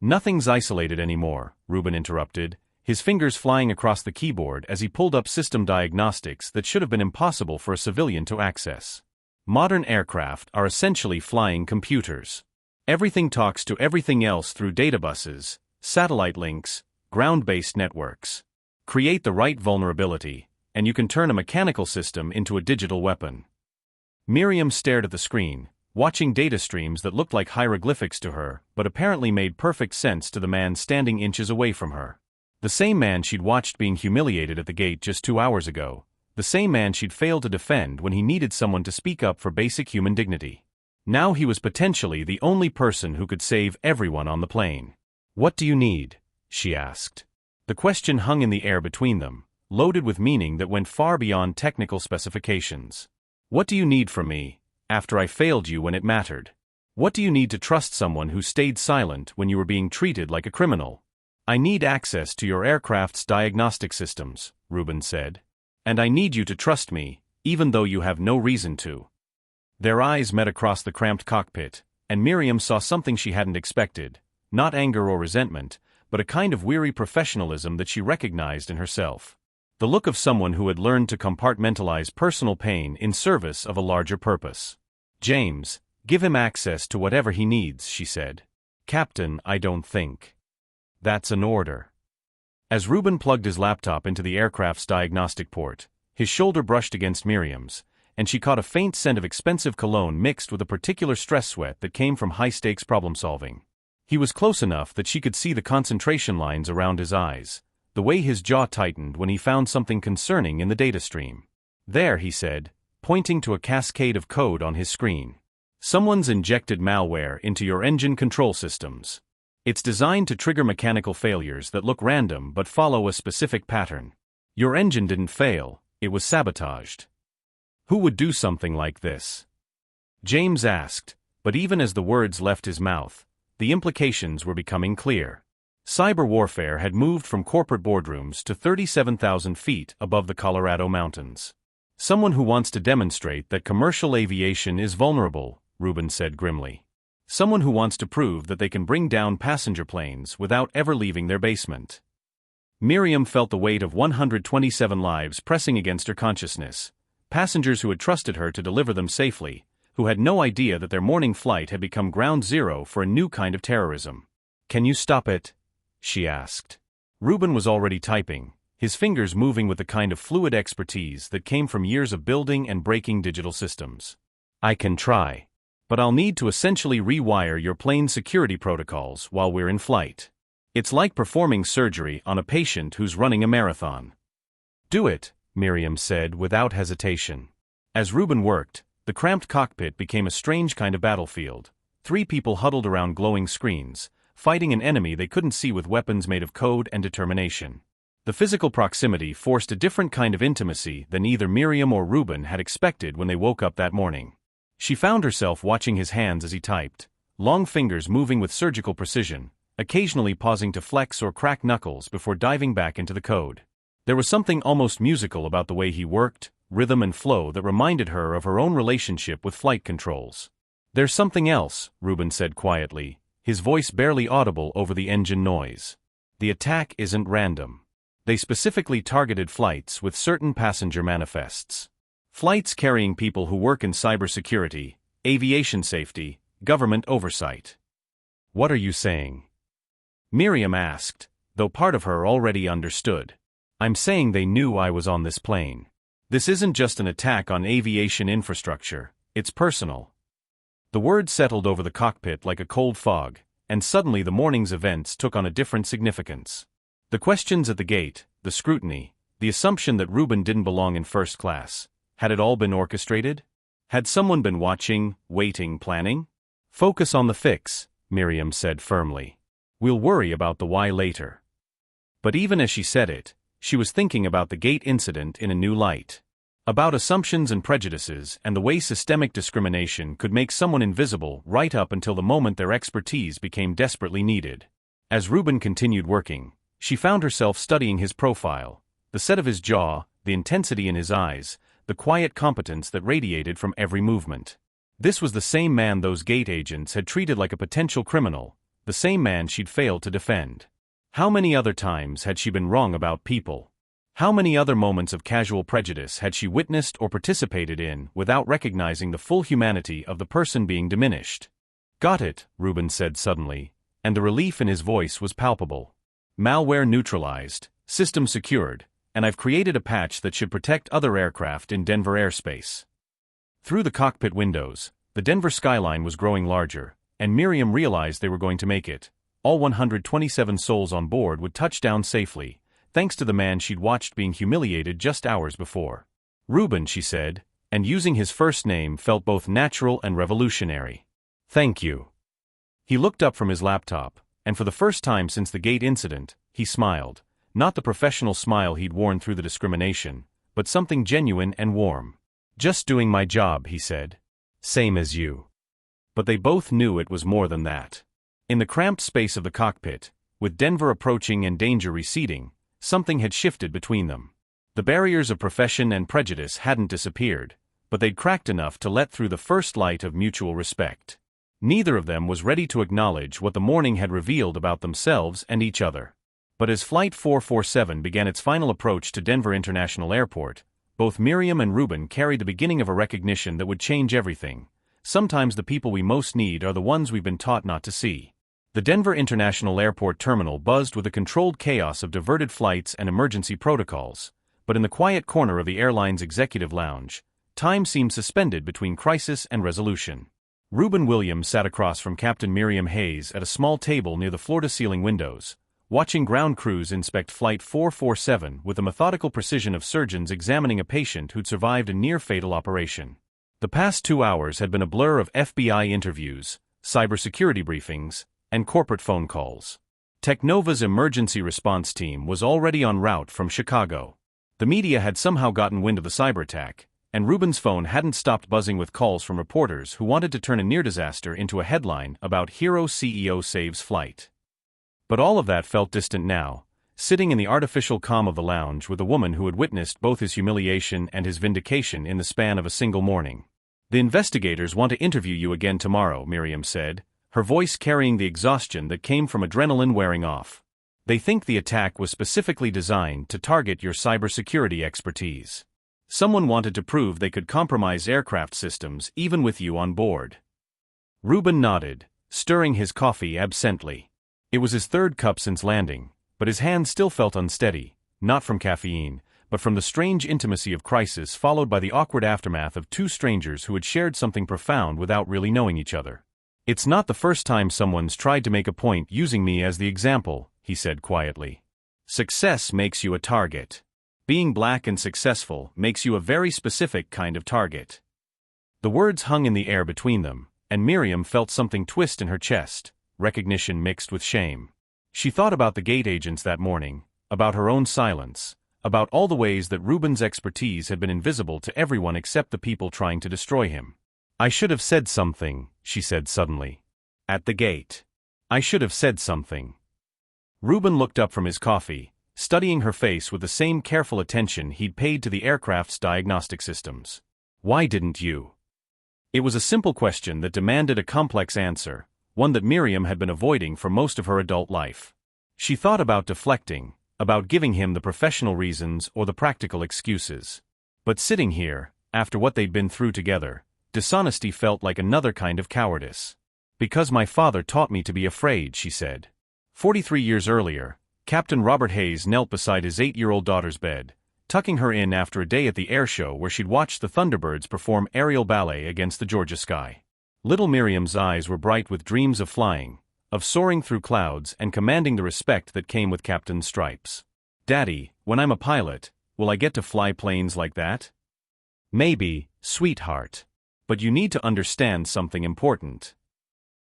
Nothing's isolated anymore, Reuben interrupted, his fingers flying across the keyboard as he pulled up system diagnostics that should have been impossible for a civilian to access. Modern aircraft are essentially flying computers. Everything talks to everything else through databuses, satellite links, ground-based networks. Create the right vulnerability, and you can turn a mechanical system into a digital weapon. Miriam stared at the screen, watching data streams that looked like hieroglyphics to her, but apparently made perfect sense to the man standing inches away from her. The same man she'd watched being humiliated at the gate just 2 hours ago. The same man she'd failed to defend when he needed someone to speak up for basic human dignity. Now he was potentially the only person who could save everyone on the plane. "What do you need?" she asked. The question hung in the air between them, loaded with meaning that went far beyond technical specifications. "What do you need from me, after I failed you when it mattered? What do you need to trust someone who stayed silent when you were being treated like a criminal?" "I need access to your aircraft's diagnostic systems," Rubin said. "And I need you to trust me, even though you have no reason to." Their eyes met across the cramped cockpit, and Miriam saw something she hadn't expected, not anger or resentment, but a kind of weary professionalism that she recognized in herself. The look of someone who had learned to compartmentalize personal pain in service of a larger purpose. "James, give him access to whatever he needs," she said. "Captain, I don't think that's an order." As Rubin plugged his laptop into the aircraft's diagnostic port, his shoulder brushed against Miriam's, and she caught a faint scent of expensive cologne mixed with a particular stress sweat that came from high-stakes problem-solving. He was close enough that she could see the concentration lines around his eyes, the way his jaw tightened when he found something concerning in the data stream. "There," he said, pointing to a cascade of code on his screen. "Someone's injected malware into your engine control systems. It's designed to trigger mechanical failures that look random but follow a specific pattern. Your engine didn't fail, it was sabotaged." "Who would do something like this?" James asked, but even as the words left his mouth, the implications were becoming clear. Cyber warfare had moved from corporate boardrooms to 37,000 feet above the Colorado mountains. "Someone who wants to demonstrate that commercial aviation is vulnerable," Rubin said grimly. "Someone who wants to prove that they can bring down passenger planes without ever leaving their basement." Miriam felt the weight of 127 lives pressing against her consciousness, passengers who had trusted her to deliver them safely, who had no idea that their morning flight had become ground zero for a new kind of terrorism. "Can you stop it?" she asked. Rubin was already typing, his fingers moving with the kind of fluid expertise that came from years of building and breaking digital systems. "I can try. But I'll need to essentially rewire your plane's security protocols while we're in flight. It's like performing surgery on a patient who's running a marathon." "Do it," Miriam said without hesitation. As Rubin worked, the cramped cockpit became a strange kind of battlefield. 3 people huddled around glowing screens, fighting an enemy they couldn't see with weapons made of code and determination. The physical proximity forced a different kind of intimacy than either Miriam or Rubin had expected when they woke up that morning. She found herself watching his hands as he typed, long fingers moving with surgical precision, occasionally pausing to flex or crack knuckles before diving back into the code. There was something almost musical about the way he worked, rhythm and flow that reminded her of her own relationship with flight controls. "There's something else," Rubin said quietly, his voice barely audible over the engine noise. "The attack isn't random. They specifically targeted flights with certain passenger manifests. Flights carrying people who work in cybersecurity, aviation safety, government oversight." "What are you saying?" Miriam asked, though part of her already understood. "I'm saying they knew I was on this plane. This isn't just an attack on aviation infrastructure, it's personal." The words settled over the cockpit like a cold fog, and suddenly the morning's events took on a different significance. The questions at the gate, the scrutiny, the assumption that Rubin didn't belong in first class. Had it all been orchestrated? Had someone been watching, waiting, planning? "Focus on the fix," Miriam said firmly. "We'll worry about the why later." But even as she said it, she was thinking about the gate incident in a new light. About assumptions and prejudices and the way systemic discrimination could make someone invisible right up until the moment their expertise became desperately needed. As Rubin continued working, she found herself studying his profile, the set of his jaw, the intensity in his eyes, the quiet competence that radiated from every movement. This was the same man those gate agents had treated like a potential criminal, the same man she'd failed to defend. How many other times had she been wrong about people? How many other moments of casual prejudice had she witnessed or participated in without recognizing the full humanity of the person being diminished? "Got it," Rubin said suddenly, and the relief in his voice was palpable. Malware neutralized, system secured, and I've created a patch that should protect other aircraft in Denver airspace. Through the cockpit windows, the Denver skyline was growing larger, and Miriam realized they were going to make it. All 127 souls on board would touch down safely, thanks to the man she'd watched being humiliated just hours before. Reuben, she said, and using his first name felt both natural and revolutionary. Thank you. He looked up from his laptop, and for the first time since the gate incident, he smiled, not the professional smile he'd worn through the discrimination, but something genuine and warm. Just doing my job, he said. Same as you. But they both knew it was more than that. In the cramped space of the cockpit, with Denver approaching and danger receding, something had shifted between them. The barriers of profession and prejudice hadn't disappeared, but they'd cracked enough to let through the first light of mutual respect. Neither of them was ready to acknowledge what the morning had revealed about themselves and each other. But as Flight 447 began its final approach to Denver International Airport, both Miriam and Reuben carried the beginning of a recognition that would change everything. Sometimes the people we most need are the ones we've been taught not to see. The Denver International Airport terminal buzzed with a controlled chaos of diverted flights and emergency protocols, but in the quiet corner of the airline's executive lounge, time seemed suspended between crisis and resolution. Reuben Williams sat across from Captain Miriam Hayes at a small table near the floor-to-ceiling windows, watching ground crews inspect Flight 447 with the methodical precision of surgeons examining a patient who'd survived a near-fatal operation. The past 2 hours had been a blur of FBI interviews, cybersecurity briefings, and corporate phone calls. Technova's emergency response team was already en route from Chicago. The media had somehow gotten wind of the cyber attack, and Reuben's phone hadn't stopped buzzing with calls from reporters who wanted to turn a near disaster into a headline about hero CEO saves flight. But all of that felt distant now, sitting in the artificial calm of the lounge with a woman who had witnessed both his humiliation and his vindication in the span of a single morning. The investigators want to interview you again tomorrow, Miriam said, her voice carrying the exhaustion that came from adrenaline wearing off. They think the attack was specifically designed to target your cybersecurity expertise. Someone wanted to prove they could compromise aircraft systems even with you on board. Reuben nodded, stirring his coffee absently. It was his third cup since landing, but his hand still felt unsteady, not from caffeine, but from the strange intimacy of crisis followed by the awkward aftermath of two strangers who had shared something profound without really knowing each other. It's not the first time someone's tried to make a point using me as the example, he said quietly. Success makes you a target. Being black and successful makes you a very specific kind of target. The words hung in the air between them, and Miriam felt something twist in her chest, recognition mixed with shame. She thought about the gate agents that morning, about her own silence, about all the ways that Reuben's expertise had been invisible to everyone except the people trying to destroy him. I should have said something, she said suddenly. At the gate. I should have said something. Reuben looked up from his coffee, studying her face with the same careful attention he'd paid to the aircraft's diagnostic systems. Why didn't you? It was a simple question that demanded a complex answer, one that Miriam had been avoiding for most of her adult life. She thought about deflecting, about giving him the professional reasons or the practical excuses. But sitting here, after what they'd been through together, dishonesty felt like another kind of cowardice. Because my father taught me to be afraid, she said. 43 years earlier, Captain Robert Hayes knelt beside his 8-year-old daughter's bed, tucking her in after a day at the air show where she'd watched the Thunderbirds perform aerial ballet against the Georgia sky. Little Miriam's eyes were bright with dreams of flying, of soaring through clouds and commanding the respect that came with captain's stripes. Daddy, when I'm a pilot, will I get to fly planes like that? Maybe, sweetheart. But you need to understand something important.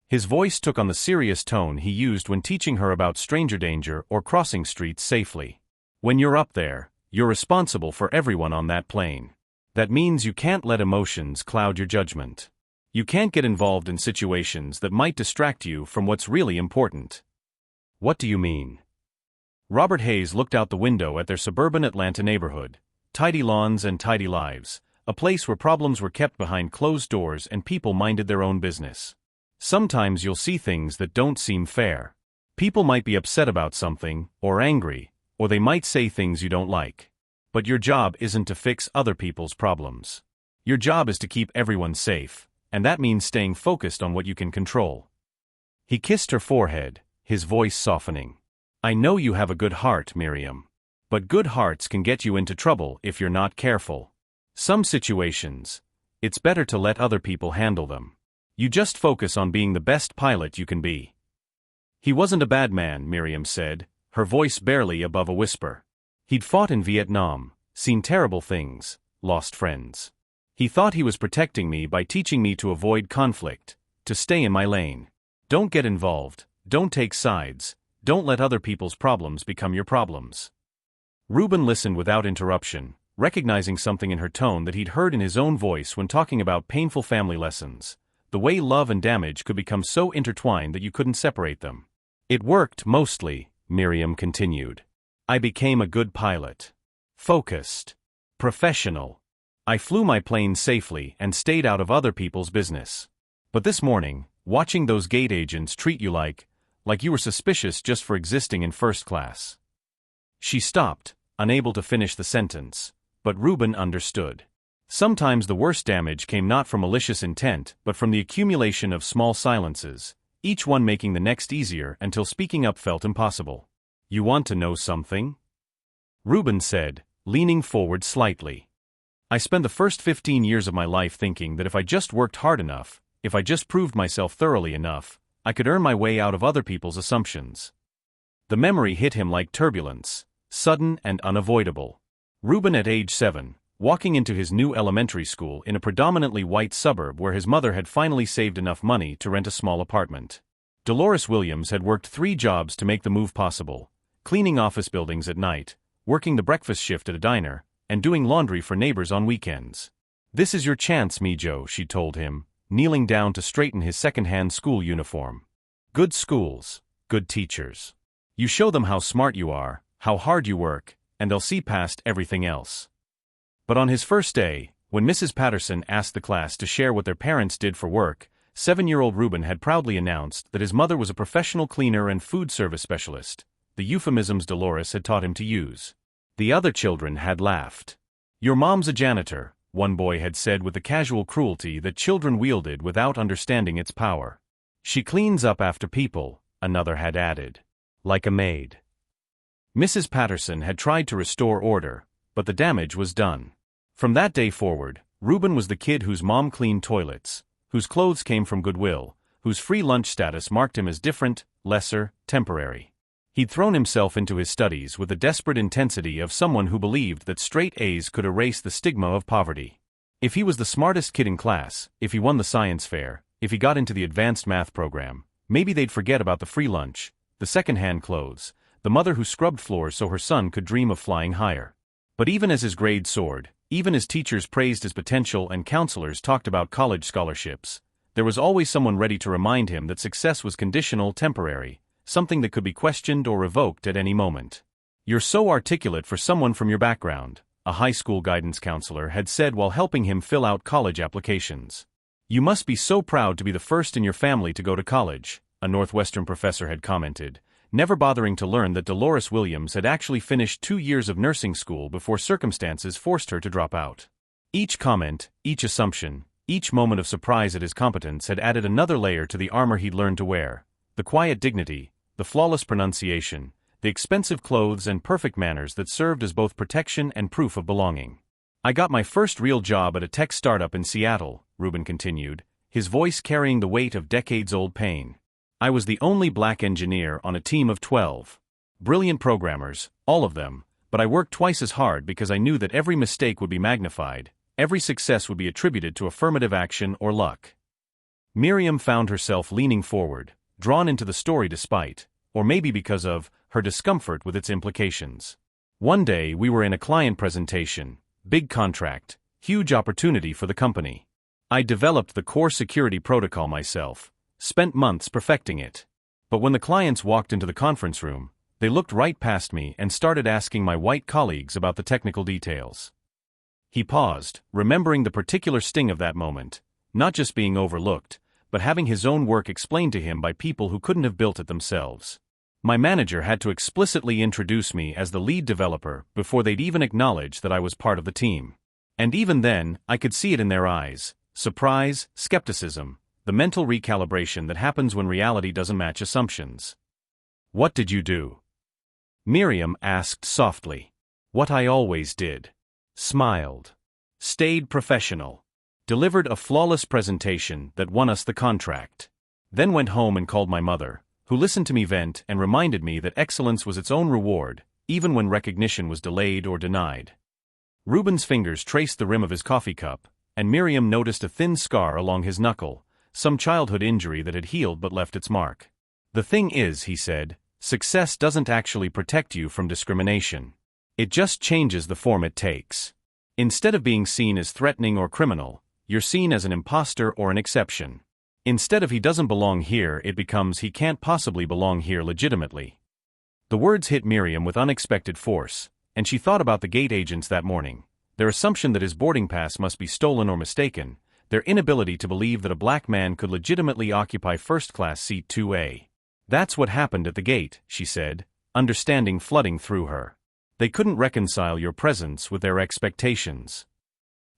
His voice took on the serious tone he used when teaching her about stranger danger or crossing streets safely. When you're up there, you're responsible for everyone on that plane. That means you can't let emotions cloud your judgment. You can't get involved in situations that might distract you from what's really important. What do you mean? Robert Hayes looked out the window at their suburban Atlanta neighborhood, tidy lawns and tidy lives, a place where problems were kept behind closed doors and people minded their own business. Sometimes you'll see things that don't seem fair. People might be upset about something, or angry, or they might say things you don't like. But your job isn't to fix other people's problems. Your job is to keep everyone safe, and that means staying focused on what you can control. He kissed her forehead, his voice softening. I know you have a good heart, Miriam. But good hearts can get you into trouble if you're not careful. Some situations, it's better to let other people handle them. You just focus on being the best pilot you can be. He wasn't a bad man, Miriam said, her voice barely above a whisper. He'd fought in Vietnam, seen terrible things, lost friends. He thought he was protecting me by teaching me to avoid conflict, to stay in my lane. Don't get involved, don't take sides, don't let other people's problems become your problems. Reuben listened without interruption, recognizing something in her tone that he'd heard in his own voice when talking about painful family lessons, the way love and damage could become so intertwined that you couldn't separate them. It worked mostly, Miriam continued. I became a good pilot. Focused. Professional. I flew my plane safely and stayed out of other people's business. But this morning, watching those gate agents treat you like you were suspicious just for existing in first class. She stopped, unable to finish the sentence, but Reuben understood. Sometimes the worst damage came not from malicious intent but from the accumulation of small silences, each one making the next easier until speaking up felt impossible. You want to know something? Reuben said, leaning forward slightly. I spent the first 15 years of my life thinking that if I just worked hard enough, if I just proved myself thoroughly enough, I could earn my way out of other people's assumptions. The memory hit him like turbulence, sudden and unavoidable. Reuben at age 7, walking into his new elementary school in a predominantly white suburb where his mother had finally saved enough money to rent a small apartment. Dolores Williams had worked 3 jobs to make the move possible, cleaning office buildings at night, working the breakfast shift at a diner, and doing laundry for neighbors on weekends. This is your chance, Mijo, she told him, kneeling down to straighten his second-hand school uniform. Good schools, good teachers. You show them how smart you are, how hard you work, and they'll see past everything else. But on his first day, when Mrs. Patterson asked the class to share what their parents did for work, 7-year-old Reuben had proudly announced that his mother was a professional cleaner and food service specialist, the euphemisms Dolores had taught him to use. The other children had laughed. Your mom's a janitor, one boy had said with the casual cruelty that children wielded without understanding its power. She cleans up after people, another had added. Like a maid. Mrs. Patterson had tried to restore order, but the damage was done. From that day forward, Reuben was the kid whose mom cleaned toilets, whose clothes came from Goodwill, whose free lunch status marked him as different, lesser, temporary. He'd thrown himself into his studies with the desperate intensity of someone who believed that straight A's could erase the stigma of poverty. If he was the smartest kid in class, if he won the science fair, if he got into the advanced math program, maybe they'd forget about the free lunch, the second-hand clothes, the mother who scrubbed floors so her son could dream of flying higher. But even as his grades soared, even as teachers praised his potential and counselors talked about college scholarships, there was always someone ready to remind him that success was conditional, temporary, something that could be questioned or revoked at any moment. You're so articulate for someone from your background, a high school guidance counselor had said while helping him fill out college applications. You must be so proud to be the first in your family to go to college, a Northwestern professor had commented, never bothering to learn that Dolores Williams had actually finished 2 years of nursing school before circumstances forced her to drop out. Each comment, each assumption, each moment of surprise at his competence had added another layer to the armor he'd learned to wear, the quiet dignity, the flawless pronunciation, the expensive clothes and perfect manners that served as both protection and proof of belonging. I got my first real job at a tech startup in Seattle, Reuben continued, his voice carrying the weight of decades-old pain. I was the only black engineer on a team of 12. Brilliant programmers, all of them, but I worked twice as hard because I knew that every mistake would be magnified, every success would be attributed to affirmative action or luck. Miriam found herself leaning forward, drawn into the story despite, or maybe because of, her discomfort with its implications. One day we were in a client presentation, big contract, huge opportunity for the company. I developed the core security protocol myself, spent months perfecting it. But when the clients walked into the conference room, they looked right past me and started asking my white colleagues about the technical details. He paused, remembering the particular sting of that moment, not just being overlooked, but having his own work explained to him by people who couldn't have built it themselves. My manager had to explicitly introduce me as the lead developer before they'd even acknowledge that I was part of the team. And even then, I could see it in their eyes, surprise, skepticism, the mental recalibration that happens when reality doesn't match assumptions. What did you do? Miriam asked softly. What I always did. Smiled. Stayed professional. Delivered a flawless presentation that won us the contract. Then went home and called my mother, who listened to me vent and reminded me that excellence was its own reward, even when recognition was delayed or denied. Reuben's fingers traced the rim of his coffee cup, and Miriam noticed a thin scar along his knuckle, some childhood injury that had healed but left its mark. The thing is, he said, success doesn't actually protect you from discrimination. It just changes the form it takes. Instead of being seen as threatening or criminal, you're seen as an imposter or an exception. Instead of he doesn't belong here, it becomes he can't possibly belong here legitimately. The words hit Miriam with unexpected force, and she thought about the gate agents that morning, their assumption that his boarding pass must be stolen or mistaken, their inability to believe that a black man could legitimately occupy first-class seat 2A. That's what happened at the gate, she said, understanding flooding through her. They couldn't reconcile your presence with their expectations.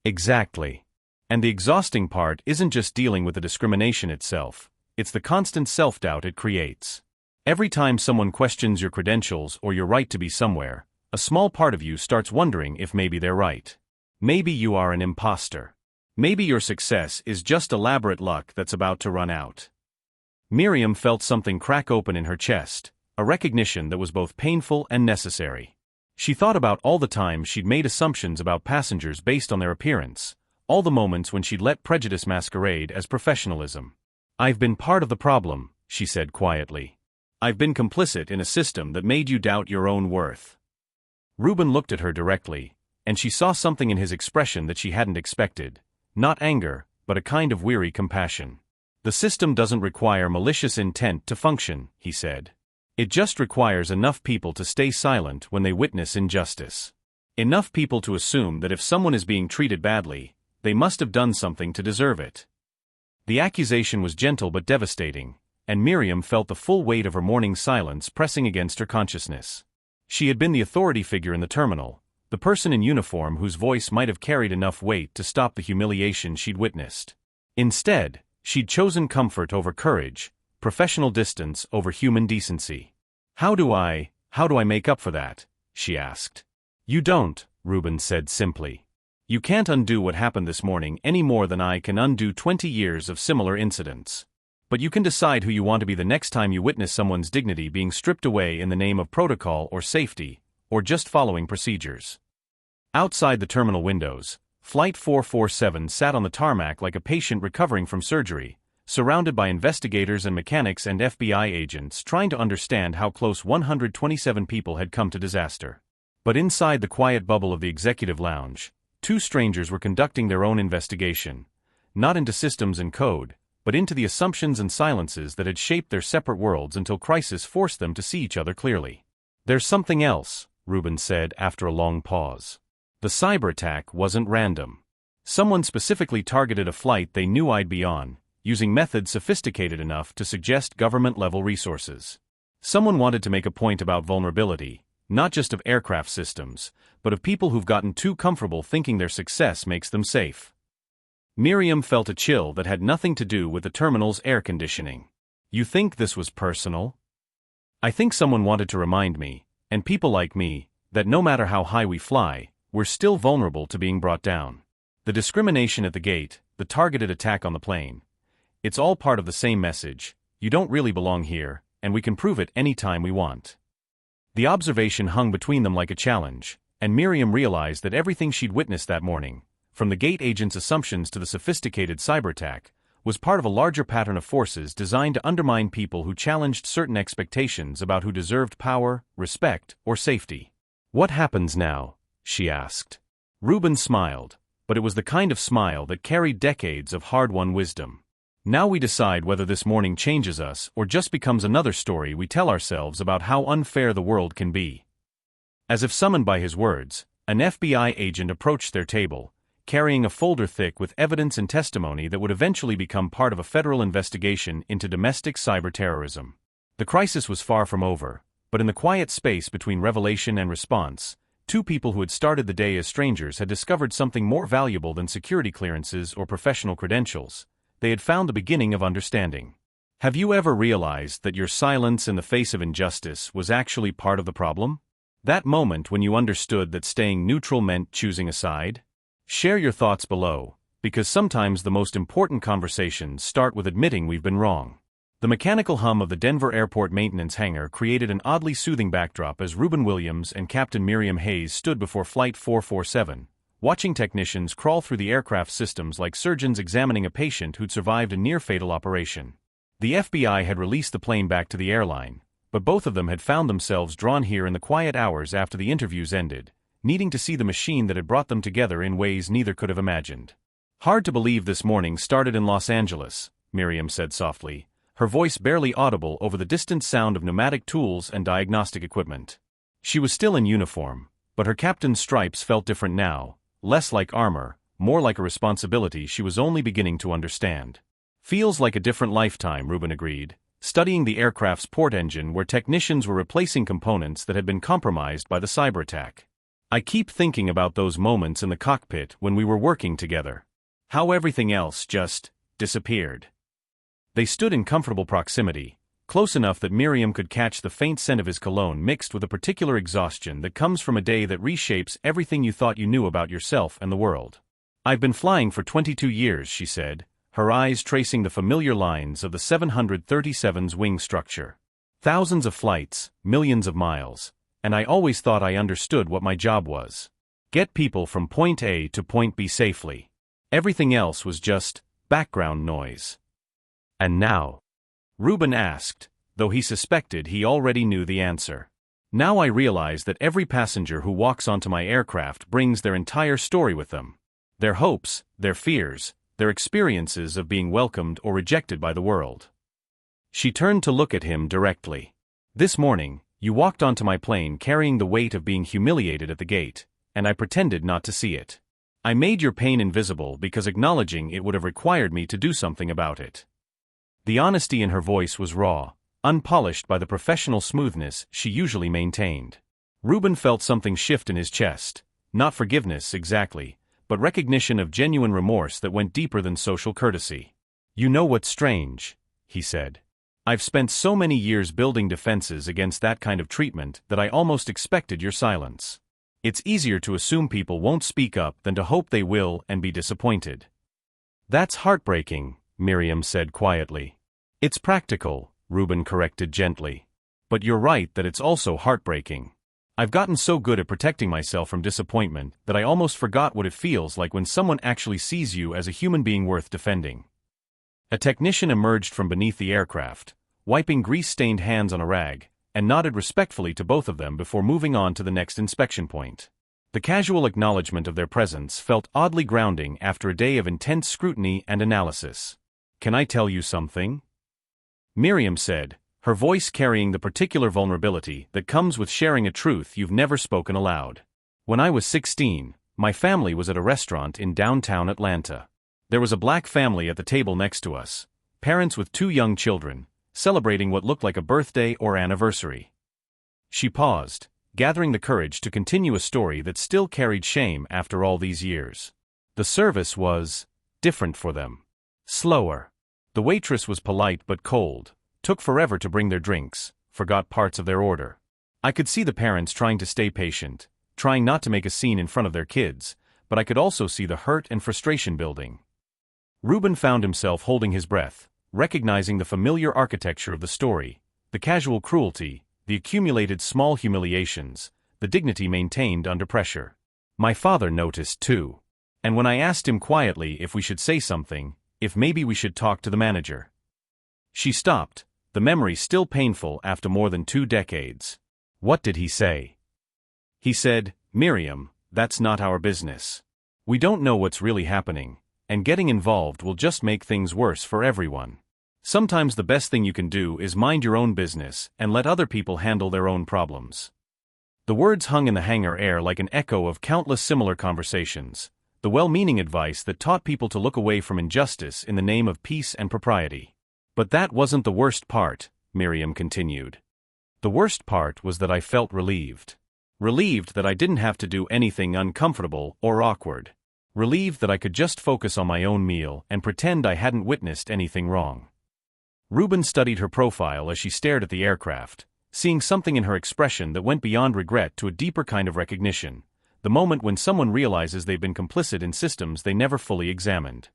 Exactly. And the exhausting part isn't just dealing with the discrimination itself, it's the constant self-doubt it creates. Every time someone questions your credentials or your right to be somewhere, a small part of you starts wondering if maybe they're right. Maybe you are an imposter. Maybe your success is just elaborate luck that's about to run out. Miriam felt something crack open in her chest, a recognition that was both painful and necessary. She thought about all the times she'd made assumptions about passengers based on their appearance, all the moments when she'd let prejudice masquerade as professionalism. I've been part of the problem, she said quietly. I've been complicit in a system that made you doubt your own worth. Reuben looked at her directly, and she saw something in his expression that she hadn't expected. Not anger, but a kind of weary compassion. The system doesn't require malicious intent to function, he said. It just requires enough people to stay silent when they witness injustice. Enough people to assume that if someone is being treated badly, they must have done something to deserve it. The accusation was gentle but devastating, and Miriam felt the full weight of her morning silence pressing against her consciousness. She had been the authority figure in the terminal, the person in uniform whose voice might have carried enough weight to stop the humiliation she'd witnessed. Instead, she'd chosen comfort over courage, professional distance over human decency. How do I make up for that? She asked. You don't, Reuben said simply. You can't undo what happened this morning any more than I can undo 20 years of similar incidents. But you can decide who you want to be the next time you witness someone's dignity being stripped away in the name of protocol or safety, or just following procedures. Outside the terminal windows, Flight 447 sat on the tarmac like a patient recovering from surgery, surrounded by investigators and mechanics and FBI agents trying to understand how close 127 people had come to disaster. But inside the quiet bubble of the executive lounge, two strangers were conducting their own investigation, not into systems and code, but into the assumptions and silences that had shaped their separate worlds until crisis forced them to see each other clearly. There's something else, Reuben said after a long pause. The cyber attack wasn't random. Someone specifically targeted a flight they knew I'd be on, using methods sophisticated enough to suggest government-level resources. Someone wanted to make a point about vulnerability, not just of aircraft systems, but of people who've gotten too comfortable thinking their success makes them safe. Miriam felt a chill that had nothing to do with the terminal's air conditioning. You think this was personal? I think someone wanted to remind me, and people like me, that no matter how high we fly, we're still vulnerable to being brought down. The discrimination at the gate, the targeted attack on the plane. It's all part of the same message: you don't really belong here, and we can prove it any time we want. The observation hung between them like a challenge, and Miriam realized that everything she'd witnessed that morning, from the gate agent's assumptions to the sophisticated cyber attack, was part of a larger pattern of forces designed to undermine people who challenged certain expectations about who deserved power, respect, or safety. What happens now? She asked. Reuben smiled, but it was the kind of smile that carried decades of hard-won wisdom. Now we decide whether this morning changes us or just becomes another story we tell ourselves about how unfair the world can be. As if summoned by his words, an FBI agent approached their table, carrying a folder thick with evidence and testimony that would eventually become part of a federal investigation into domestic cyber terrorism. The crisis was far from over, but in the quiet space between revelation and response, two people who had started the day as strangers had discovered something more valuable than security clearances or professional credentials. They had found the beginning of understanding. Have you ever realized that your silence in the face of injustice was actually part of the problem? That moment when you understood that staying neutral meant choosing a side? Share your thoughts below, because sometimes the most important conversations start with admitting we've been wrong. The mechanical hum of the Denver airport maintenance hangar created an oddly soothing backdrop as Reuben Williams and Captain Miriam Hayes stood before Flight 447, watching technicians crawl through the aircraft systems like surgeons examining a patient who'd survived a near-fatal operation. The FBI had released the plane back to the airline, but both of them had found themselves drawn here in the quiet hours after the interviews ended, needing to see the machine that had brought them together in ways neither could have imagined. "Hard to believe this morning started in Los Angeles," Miriam said softly, her voice barely audible over the distant sound of pneumatic tools and diagnostic equipment. She was still in uniform, but her captain's stripes felt different now, less like armor, more like a responsibility she was only beginning to understand. "Feels like a different lifetime," Reuben agreed, studying the aircraft's port engine where technicians were replacing components that had been compromised by the cyber attack. "I keep thinking about those moments in the cockpit when we were working together. How everything else just disappeared." They stood in comfortable proximity, close enough that Miriam could catch the faint scent of his cologne mixed with a particular exhaustion that comes from a day that reshapes everything you thought you knew about yourself and the world. "I've been flying for 22 years, she said, her eyes tracing the familiar lines of the 737's wing structure. "Thousands of flights, millions of miles, and I always thought I understood what my job was. Get people from point A to point B safely. Everything else was just background noise." "And now?" Reuben asked, though he suspected he already knew the answer. "Now I realize that every passenger who walks onto my aircraft brings their entire story with them. Their hopes, their fears, their experiences of being welcomed or rejected by the world." She turned to look at him directly. "This morning, you walked onto my plane carrying the weight of being humiliated at the gate, and I pretended not to see it. I made your pain invisible because acknowledging it would have required me to do something about it." The honesty in her voice was raw, unpolished by the professional smoothness she usually maintained. Reuben felt something shift in his chest, not forgiveness exactly, but recognition of genuine remorse that went deeper than social courtesy. "You know what's strange," he said. "I've spent so many years building defenses against that kind of treatment that I almost expected your silence. It's easier to assume people won't speak up than to hope they will and be disappointed." "That's heartbreaking," Miriam said quietly. "It's practical," Reuben corrected gently. "But you're right that it's also heartbreaking. I've gotten so good at protecting myself from disappointment that I almost forgot what it feels like when someone actually sees you as a human being worth defending." A technician emerged from beneath the aircraft, wiping grease-stained hands on a rag, and nodded respectfully to both of them before moving on to the next inspection point. The casual acknowledgement of their presence felt oddly grounding after a day of intense scrutiny and analysis. "Can I tell you something?" Miriam said, her voice carrying the particular vulnerability that comes with sharing a truth you've never spoken aloud. "When I was 16, my family was at a restaurant in downtown Atlanta. There was a black family at the table next to us, parents with 2 young children, celebrating what looked like a birthday or anniversary." She paused, gathering the courage to continue a story that still carried shame after all these years. "The service was different for them. Slower. The waitress was polite but cold, took forever to bring their drinks, forgot parts of their order. I could see the parents trying to stay patient, trying not to make a scene in front of their kids, but I could also see the hurt and frustration building." Reuben found himself holding his breath, recognizing the familiar architecture of the story, the casual cruelty, the accumulated small humiliations, the dignity maintained under pressure. "My father noticed too. And when I asked him quietly if we should say something, if maybe we should talk to the manager." She stopped, the memory still painful after more than 2 decades. "What did he say?" "He said, 'Miriam, that's not our business. We don't know what's really happening, and getting involved will just make things worse for everyone. Sometimes the best thing you can do is mind your own business and let other people handle their own problems.'" The words hung in the hangar air like an echo of countless similar conversations, the well-meaning advice that taught people to look away from injustice in the name of peace and propriety. "But that wasn't the worst part," Miriam continued. "The worst part was that I felt relieved. Relieved that I didn't have to do anything uncomfortable or awkward. Relieved that I could just focus on my own meal and pretend I hadn't witnessed anything wrong." Ruben studied her profile as she stared at the aircraft, seeing something in her expression that went beyond regret to a deeper kind of recognition, the moment when someone realizes they've been complicit in systems they never fully examined.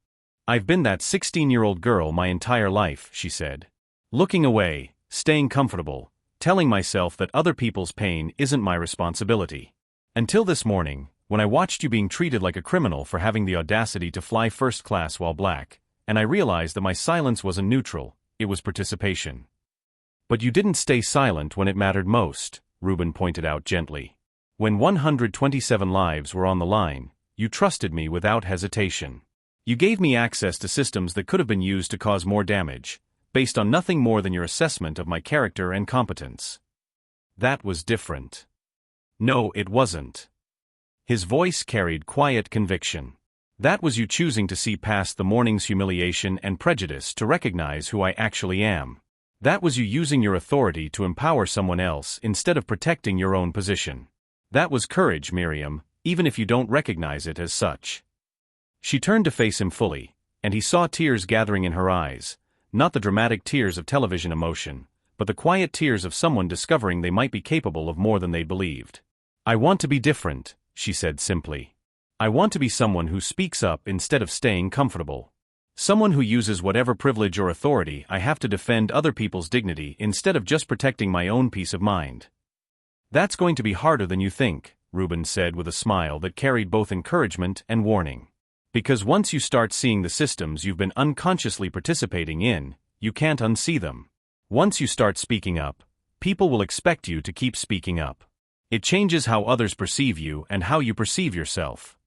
"I've been that 16-year-old girl my entire life," she said. "Looking away, staying comfortable, telling myself that other people's pain isn't my responsibility. Until this morning, when I watched you being treated like a criminal for having the audacity to fly first class while black, and I realized that my silence wasn't neutral, it was participation." "But you didn't stay silent when it mattered most," Ruben pointed out gently. "When 127 lives were on the line, you trusted me without hesitation. You gave me access to systems that could have been used to cause more damage, based on nothing more than your assessment of my character and competence. That was different." "No, it wasn't." His voice carried quiet conviction. "That was you choosing to see past the morning's humiliation and prejudice to recognize who I actually am. That was you using your authority to empower someone else instead of protecting your own position. That was courage, Miriam, even if you don't recognize it as such." She turned to face him fully, and he saw tears gathering in her eyes, not the dramatic tears of television emotion, but the quiet tears of someone discovering they might be capable of more than they believed. "I want to be different," she said simply. "I want to be someone who speaks up instead of staying comfortable. Someone who uses whatever privilege or authority I have to defend other people's dignity instead of just protecting my own peace of mind." "That's going to be harder than you think," Ruben said with a smile that carried both encouragement and warning. "Because once you start seeing the systems you've been unconsciously participating in, you can't unsee them. Once you start speaking up, people will expect you to keep speaking up. It changes how others perceive you and how you perceive yourself."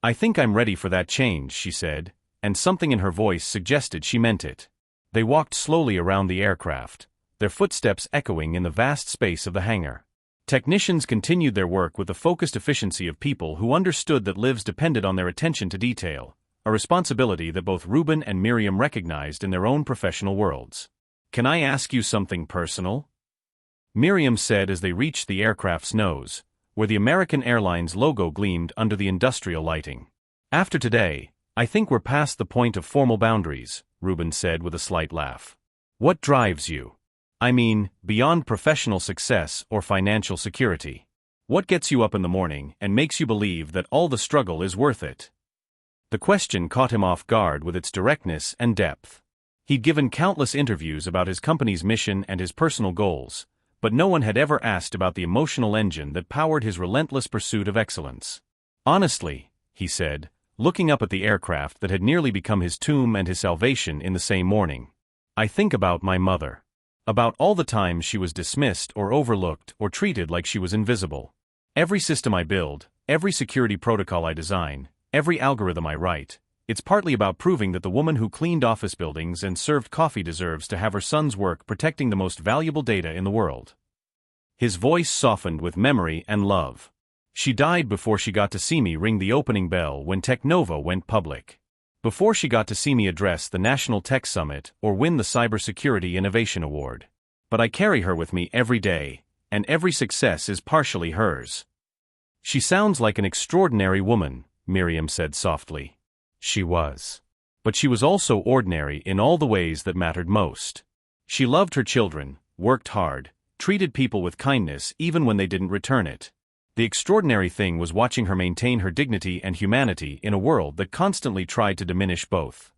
"I think I'm ready for that change," she said, and something in her voice suggested she meant it. They walked slowly around the aircraft, their footsteps echoing in the vast space of the hangar. Technicians continued their work with the focused efficiency of people who understood that lives depended on their attention to detail, a responsibility that both Ruben and Miriam recognized in their own professional worlds. "Can I ask you something personal?" Miriam said as they reached the aircraft's nose, where the American Airlines logo gleamed under the industrial lighting. "After today, I think we're past the point of formal boundaries," Ruben said with a slight laugh. "What drives you? I mean, beyond professional success or financial security. What gets you up in the morning and makes you believe that all the struggle is worth it?" The question caught him off guard with its directness and depth. He'd given countless interviews about his company's mission and his personal goals, but no one had ever asked about the emotional engine that powered his relentless pursuit of excellence. "Honestly," he said, looking up at the aircraft that had nearly become his tomb and his salvation in the same morning, "I think about my mother. About all the times she was dismissed or overlooked or treated like she was invisible. Every system I build, every security protocol I design, every algorithm I write, it's partly about proving that the woman who cleaned office buildings and served coffee deserves to have her son's work protecting the most valuable data in the world." His voice softened with memory and love. "She died before she got to see me ring the opening bell when Technova went public. Before she got to see me address the National Tech Summit or win the Cybersecurity Innovation Award. But I carry her with me every day, and every success is partially hers." "She sounds like an extraordinary woman," Miriam said softly. She was. But she was also ordinary in all the ways that mattered most. She loved her children, worked hard, treated people with kindness even when they didn't return it. The extraordinary thing was watching her maintain her dignity and humanity in a world that constantly tried to diminish both.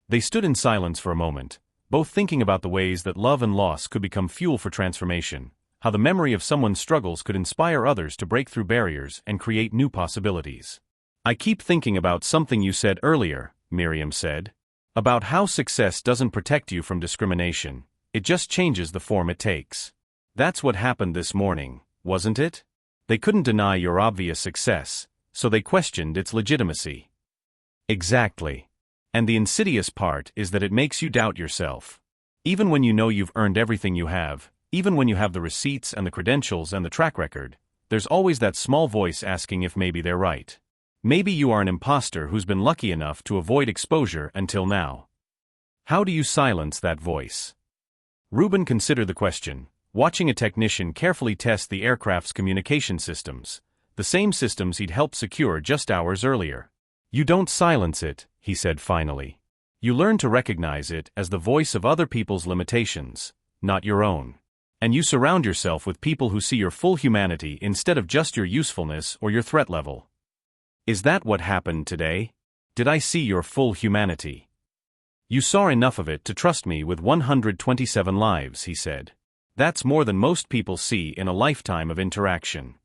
They stood in silence for a moment, both thinking about the ways that love and loss could become fuel for transformation, how the memory of someone's struggles could inspire others to break through barriers and create new possibilities. "I keep thinking about something you said earlier," Miriam said, "about how success doesn't protect you from discrimination, it just changes the form it takes. That's what happened this morning, wasn't it? They couldn't deny your obvious success, so they questioned its legitimacy." "Exactly. And the insidious part is that it makes you doubt yourself. Even when you know you've earned everything you have, even when you have the receipts and the credentials and the track record, there's always that small voice asking if maybe they're right. Maybe you are an imposter who's been lucky enough to avoid exposure until now. How do you silence that voice?" Ruben considered the question, watching a technician carefully test the aircraft's communication systems, the same systems he'd helped secure just hours earlier. "You don't silence it," he said finally. You learn to recognize it as the voice of other people's limitations, not your own. And you surround yourself with people who see your full humanity instead of just your usefulness or your threat level. Is that what happened today? Did I see your full humanity? You saw enough of it to trust me with 127 lives, he said. That's more than most people see in a lifetime of interaction.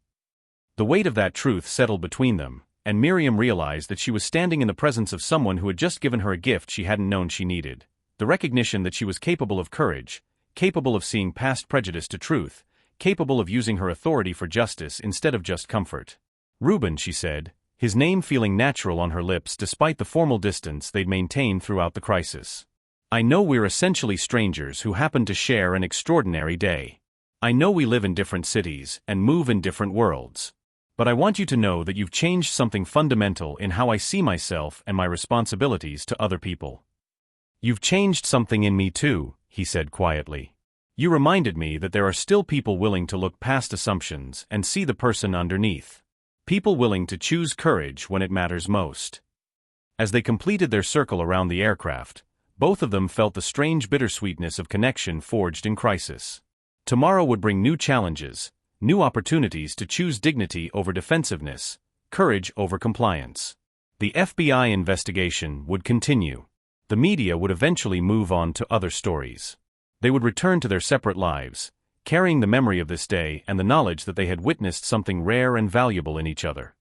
The weight of that truth settled between them, and Miriam realized that she was standing in the presence of someone who had just given her a gift she hadn't known she needed. The recognition that she was capable of courage, capable of seeing past prejudice to truth, capable of using her authority for justice instead of just comfort. Reuben, she said, his name feeling natural on her lips despite the formal distance they'd maintained throughout the crisis. I know we're essentially strangers who happen to share an extraordinary day. I know we live in different cities and move in different worlds. But I want you to know that you've changed something fundamental in how I see myself and my responsibilities to other people. You've changed something in me too, he said quietly. You reminded me that there are still people willing to look past assumptions and see the person underneath. People willing to choose courage when it matters most. As they completed their circle around the aircraft, both of them felt the strange bittersweetness of connection forged in crisis. Tomorrow would bring new challenges, new opportunities to choose dignity over defensiveness, courage over compliance. The FBI investigation would continue. The media would eventually move on to other stories. They would return to their separate lives, carrying the memory of this day and the knowledge that they had witnessed something rare and valuable in each other.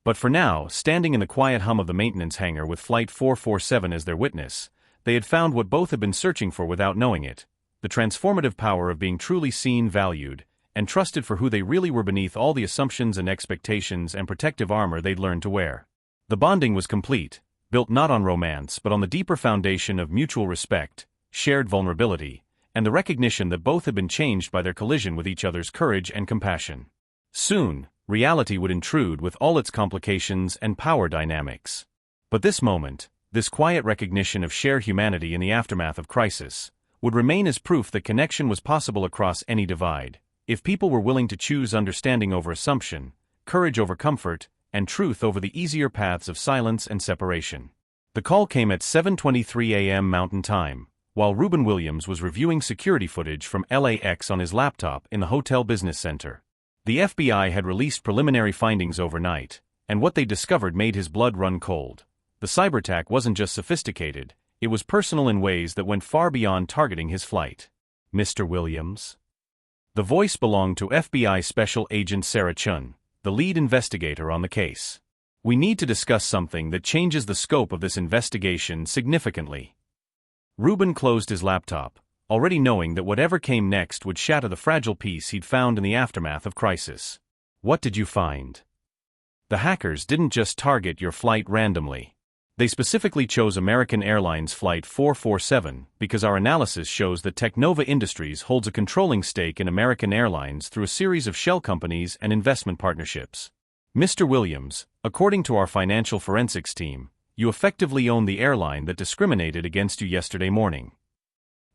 But for now, standing in the quiet hum of the maintenance hangar with Flight 447 as their witness, they had found what both had been searching for without knowing it: the transformative power of being truly seen, valued, and trusted for who they really were beneath all the assumptions and expectations and protective armor they'd learned to wear. The bonding was complete, built not on romance but on the deeper foundation of mutual respect, shared vulnerability, and the recognition that both had been changed by their collision with each other's courage and compassion. Soon, reality would intrude with all its complications and power dynamics. But this moment, this quiet recognition of shared humanity in the aftermath of crisis, would remain as proof that connection was possible across any divide. If people were willing to choose understanding over assumption, courage over comfort, and truth over the easier paths of silence and separation. The call came at 7:23 a.m. Mountain Time, while Reuben Williams was reviewing security footage from LAX on his laptop in the Hotel Business Center. The FBI had released preliminary findings overnight, and what they discovered made his blood run cold. The cyberattack wasn't just sophisticated, it was personal in ways that went far beyond targeting his flight. Mr. Williams? The voice belonged to FBI Special Agent Sarah Chun, the lead investigator on the case. We need to discuss something that changes the scope of this investigation significantly. Reuben closed his laptop, already knowing that whatever came next would shatter the fragile peace he'd found in the aftermath of crisis. What did you find? The hackers didn't just target your flight randomly. They specifically chose American Airlines Flight 447 because our analysis shows that Technova Industries holds a controlling stake in American Airlines through a series of shell companies and investment partnerships. Mr. Williams, according to our financial forensics team, you effectively own the airline that discriminated against you yesterday morning.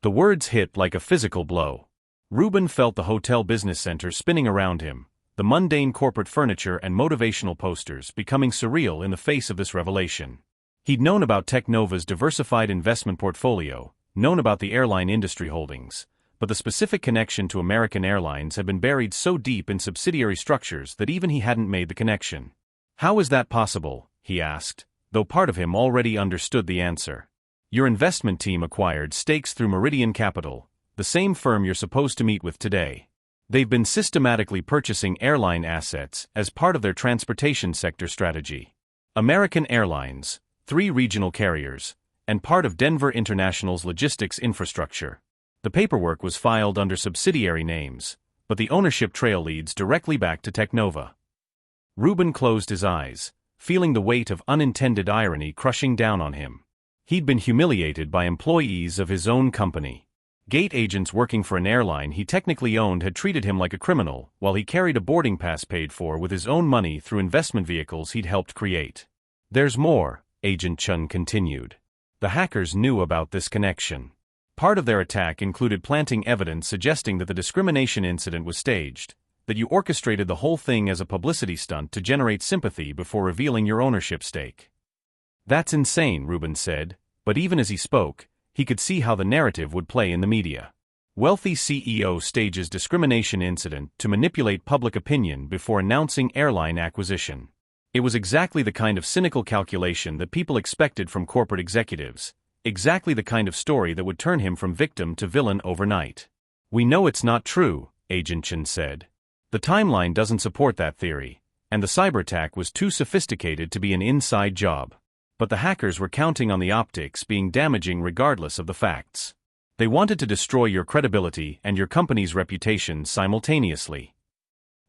The words hit like a physical blow. Reuben felt the Hotel Business Center spinning around him, the mundane corporate furniture and motivational posters becoming surreal in the face of this revelation. He'd known about Technova's diversified investment portfolio, known about the airline industry holdings, but the specific connection to American Airlines had been buried so deep in subsidiary structures that even he hadn't made the connection. How is that possible? He asked, though part of him already understood the answer. Your investment team acquired stakes through Meridian Capital, the same firm you're supposed to meet with today. They've been systematically purchasing airline assets as part of their transportation sector strategy. American Airlines, 3 regional carriers, and part of Denver International's logistics infrastructure. The paperwork was filed under subsidiary names, but the ownership trail leads directly back to Technova. Reuben closed his eyes, feeling the weight of unintended irony crushing down on him. He'd been humiliated by employees of his own company. Gate agents working for an airline he technically owned had treated him like a criminal, while he carried a boarding pass paid for with his own money through investment vehicles he'd helped create. There's more, Agent Chun continued. The hackers knew about this connection. Part of their attack included planting evidence suggesting that the discrimination incident was staged, that you orchestrated the whole thing as a publicity stunt to generate sympathy before revealing your ownership stake. That's insane, Reuben said, But even as he spoke, he could see how the narrative would play in the media. Wealthy CEO stages discrimination incident to manipulate public opinion before announcing airline acquisition. It was exactly the kind of cynical calculation that people expected from corporate executives, exactly the kind of story that would turn him from victim to villain overnight. "We know it's not true," Agent Chen said. "The timeline doesn't support that theory, and the cyber attack was too sophisticated to be an inside job. But the hackers were counting on the optics being damaging regardless of the facts. They wanted to destroy your credibility and your company's reputation simultaneously."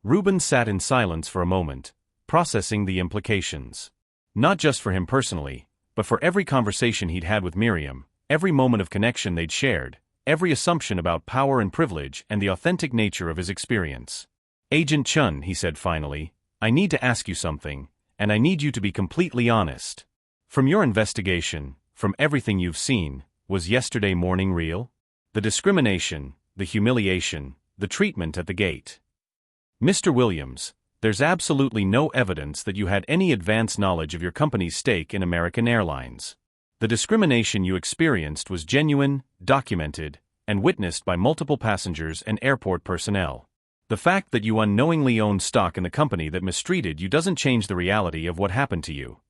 Rubin sat in silence for a moment, processing the implications. Not just for him personally, but for every conversation he'd had with Miriam, every moment of connection they'd shared, every assumption about power and privilege and the authentic nature of his experience. "Agent Chun," he said finally, "I need to ask you something, and I need you to be completely honest. From your investigation, from everything you've seen, was yesterday morning real? The discrimination, the humiliation, the treatment at the gate." "Mr. Williams, there's absolutely no evidence that you had any advance knowledge of your company's stake in American Airlines. The discrimination you experienced was genuine, documented, and witnessed by multiple passengers and airport personnel. The fact that you unknowingly owned stock in the company that mistreated you doesn't change the reality of what happened to you."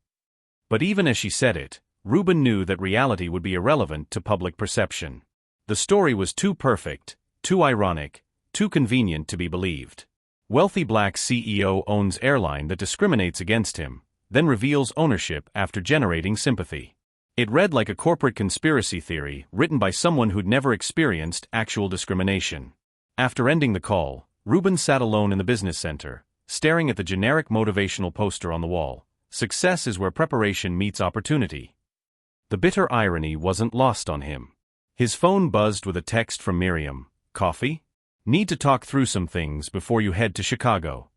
But even as she said it, Rubin knew that reality would be irrelevant to public perception. The story was too perfect, too ironic, too convenient to be believed. Wealthy black CEO owns airline that discriminates against him, then reveals ownership after generating sympathy. It read like a corporate conspiracy theory written by someone who'd never experienced actual discrimination. After ending the call, Rubin sat alone in the business center, staring at the generic motivational poster on the wall. "Success is where preparation meets opportunity." The bitter irony wasn't lost on him. His phone buzzed with a text from Miriam. "Coffee? Need to talk through some things before you head to Chicago."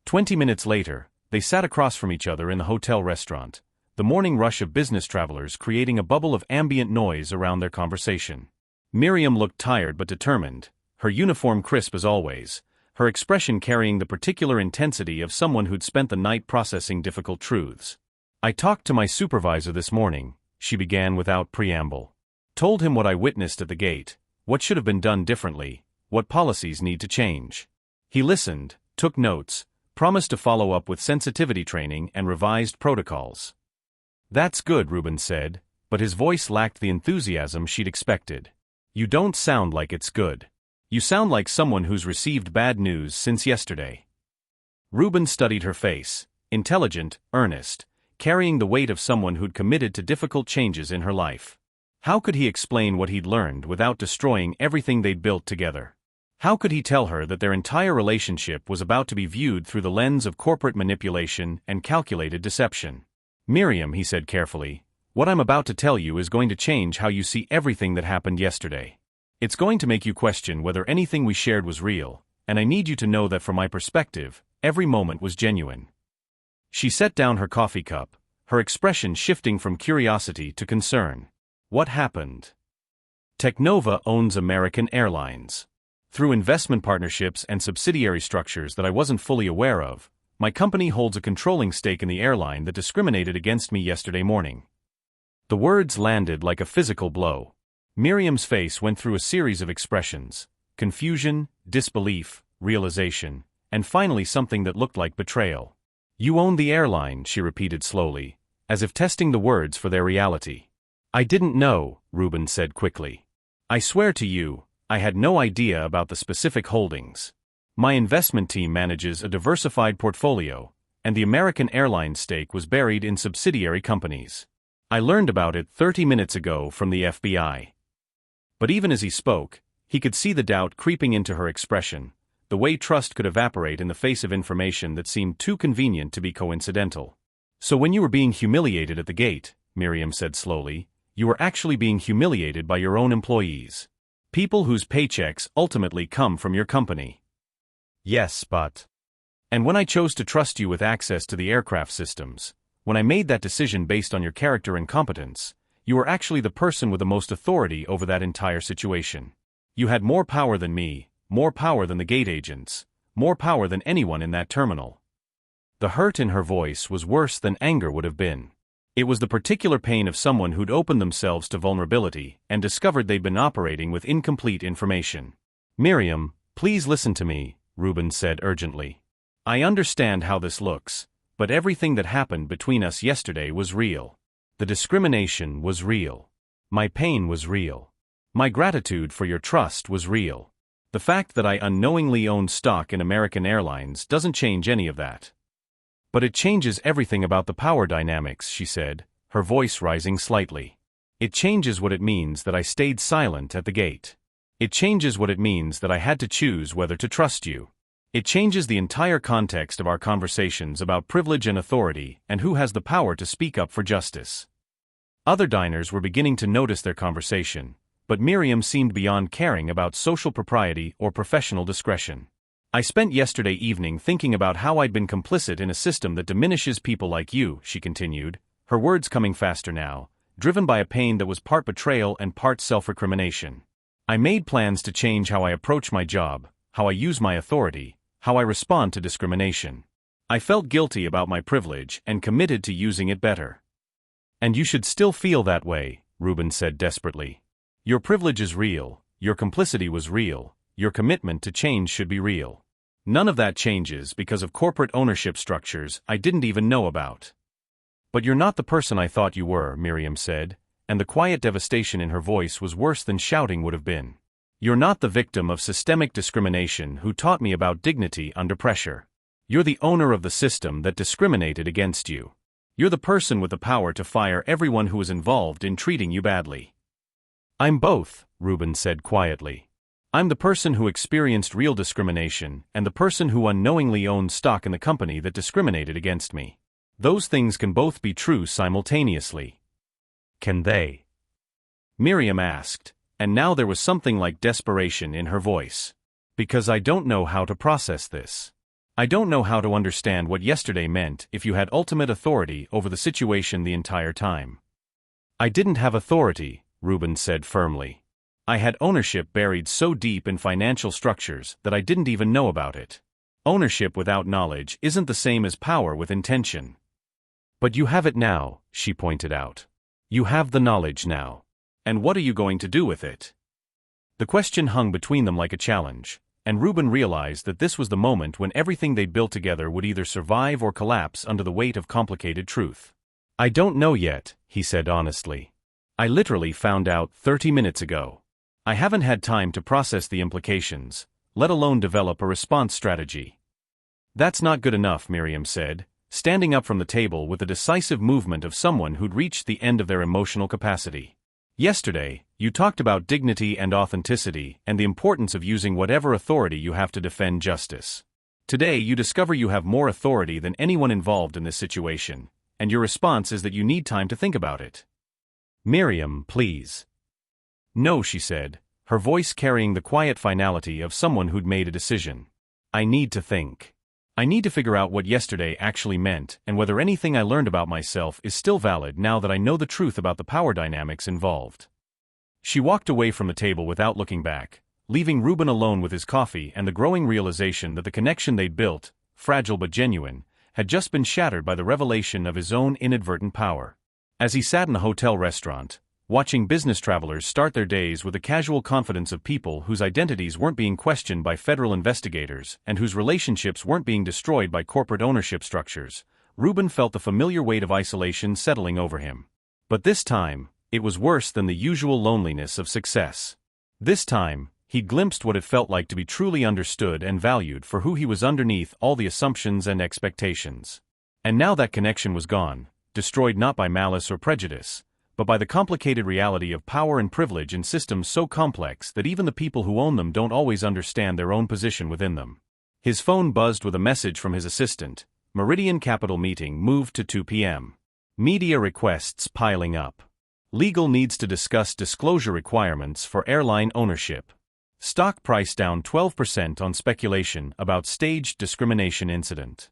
20 minutes later, they sat across from each other in the hotel restaurant, the morning rush of business travelers creating a bubble of ambient noise around their conversation. Miriam looked tired but determined, her uniform crisp as always, her expression carrying the particular intensity of someone who'd spent the night processing difficult truths. "I talked to my supervisor this morning," she began without preamble. "Told him what I witnessed at the gate, what should have been done differently, what policies need to change. He listened, took notes, promised to follow up with sensitivity training and revised protocols." "That's good," Rubin said, but his voice lacked the enthusiasm she'd expected. "You don't sound like it's good. You sound like someone who's received bad news since yesterday." Rubin studied her face, intelligent, earnest, carrying the weight of someone who'd committed to difficult changes in her life. How could he explain what he'd learned without destroying everything they'd built together? How could he tell her that their entire relationship was about to be viewed through the lens of corporate manipulation and calculated deception? "Miriam," he said carefully, "what I'm about to tell you is going to change how you see everything that happened yesterday. It's going to make you question whether anything we shared was real, and I need you to know that from my perspective, every moment was genuine." She set down her coffee cup, her expression shifting from curiosity to concern. "What happened?" "Technova owns American Airlines. Through investment partnerships and subsidiary structures that I wasn't fully aware of, my company holds a controlling stake in the airline that discriminated against me yesterday morning." The words landed like a physical blow. Miriam's face went through a series of expressions: confusion, disbelief, realization, and finally something that looked like betrayal. "You own the airline," she repeated slowly, as if testing the words for their reality. "I didn't know," Rubin said quickly. "I swear to you, I had no idea about the specific holdings. My investment team manages a diversified portfolio, and the American Airlines stake was buried in subsidiary companies. I learned about it 30 minutes ago from the FBI." But even as he spoke, he could see the doubt creeping into her expression, the way trust could evaporate in the face of information that seemed too convenient to be coincidental. "So when you were being humiliated at the gate," Miriam said slowly, "you were actually being humiliated by your own employees. People whose paychecks ultimately come from your company." "Yes, but..." "And when I chose to trust you with access to the aircraft systems, when I made that decision based on your character and competence, you were actually the person with the most authority over that entire situation. You had more power than me, more power than the gate agents, more power than anyone in that terminal." The hurt in her voice was worse than anger would have been. It was the particular pain of someone who'd opened themselves to vulnerability and discovered they'd been operating with incomplete information. "Miriam, please listen to me," Reuben said urgently. "I understand how this looks, but everything that happened between us yesterday was real. The discrimination was real. My pain was real. My gratitude for your trust was real. The fact that I unknowingly owned stock in American Airlines doesn't change any of that. But it changes everything about the power dynamics," she said, her voice rising slightly. "It changes what it means that I stayed silent at the gate. It changes what it means that I had to choose whether to trust you. It changes the entire context of our conversations about privilege and authority and who has the power to speak up for justice." Other diners were beginning to notice their conversation, but Miriam seemed beyond caring about social propriety or professional discretion. "I spent yesterday evening thinking about how I'd been complicit in a system that diminishes people like you," she continued, her words coming faster now, driven by a pain that was part betrayal and part self-recrimination. "I made plans to change how I approach my job, how I use my authority, how I respond to discrimination. I felt guilty about my privilege and committed to using it better." "And you should still feel that way," Reuben said desperately. "Your privilege is real, your complicity was real, your commitment to change should be real. None of that changes because of corporate ownership structures I didn't even know about." "But you're not the person I thought you were," Miriam said, and the quiet devastation in her voice was worse than shouting would have been. "You're not the victim of systemic discrimination who taught me about dignity under pressure. You're the owner of the system that discriminated against you. You're the person with the power to fire everyone who was involved in treating you badly." "I'm both," Reuben said quietly. "I'm the person who experienced real discrimination and the person who unknowingly owned stock in the company that discriminated against me. Those things can both be true simultaneously." "Can they?" Miriam asked, and now there was something like desperation in her voice. "Because I don't know how to process this. I don't know how to understand what yesterday meant if you had ultimate authority over the situation the entire time." "I didn't have authority," Reuben said firmly. "I had ownership buried so deep in financial structures that I didn't even know about it. Ownership without knowledge isn't the same as power with intention." "But you have it now," she pointed out. "You have the knowledge now. And what are you going to do with it?" The question hung between them like a challenge, and Reuben realized that this was the moment when everything they'd built together would either survive or collapse under the weight of complicated truth. "I don't know yet," he said honestly. "I literally found out 30 minutes ago. I haven't had time to process the implications, let alone develop a response strategy." "That's not good enough," Miriam said, standing up from the table with the decisive movement of someone who'd reached the end of their emotional capacity. "Yesterday, you talked about dignity and authenticity and the importance of using whatever authority you have to defend justice. Today you discover you have more authority than anyone involved in this situation, and your response is that you need time to think about it." "Miriam, please." "No," she said, her voice carrying the quiet finality of someone who'd made a decision. "I need to think. I need to figure out what yesterday actually meant and whether anything I learned about myself is still valid now that I know the truth about the power dynamics involved." She walked away from the table without looking back, leaving Reuben alone with his coffee and the growing realization that the connection they'd built, fragile but genuine, had just been shattered by the revelation of his own inadvertent power. As he sat in the hotel restaurant, watching business travelers start their days with the casual confidence of people whose identities weren't being questioned by federal investigators and whose relationships weren't being destroyed by corporate ownership structures, Reuben felt the familiar weight of isolation settling over him. But this time, it was worse than the usual loneliness of success. This time, he glimpsed what it felt like to be truly understood and valued for who he was underneath all the assumptions and expectations. And now that connection was gone, destroyed not by malice or prejudice, but by the complicated reality of power and privilege in systems so complex that even the people who own them don't always understand their own position within them. His phone buzzed with a message from his assistant. Meridian Capital meeting moved to 2 p.m. Media requests piling up. Legal needs to discuss disclosure requirements for airline ownership. Stock price down 12% on speculation about staged discrimination incident.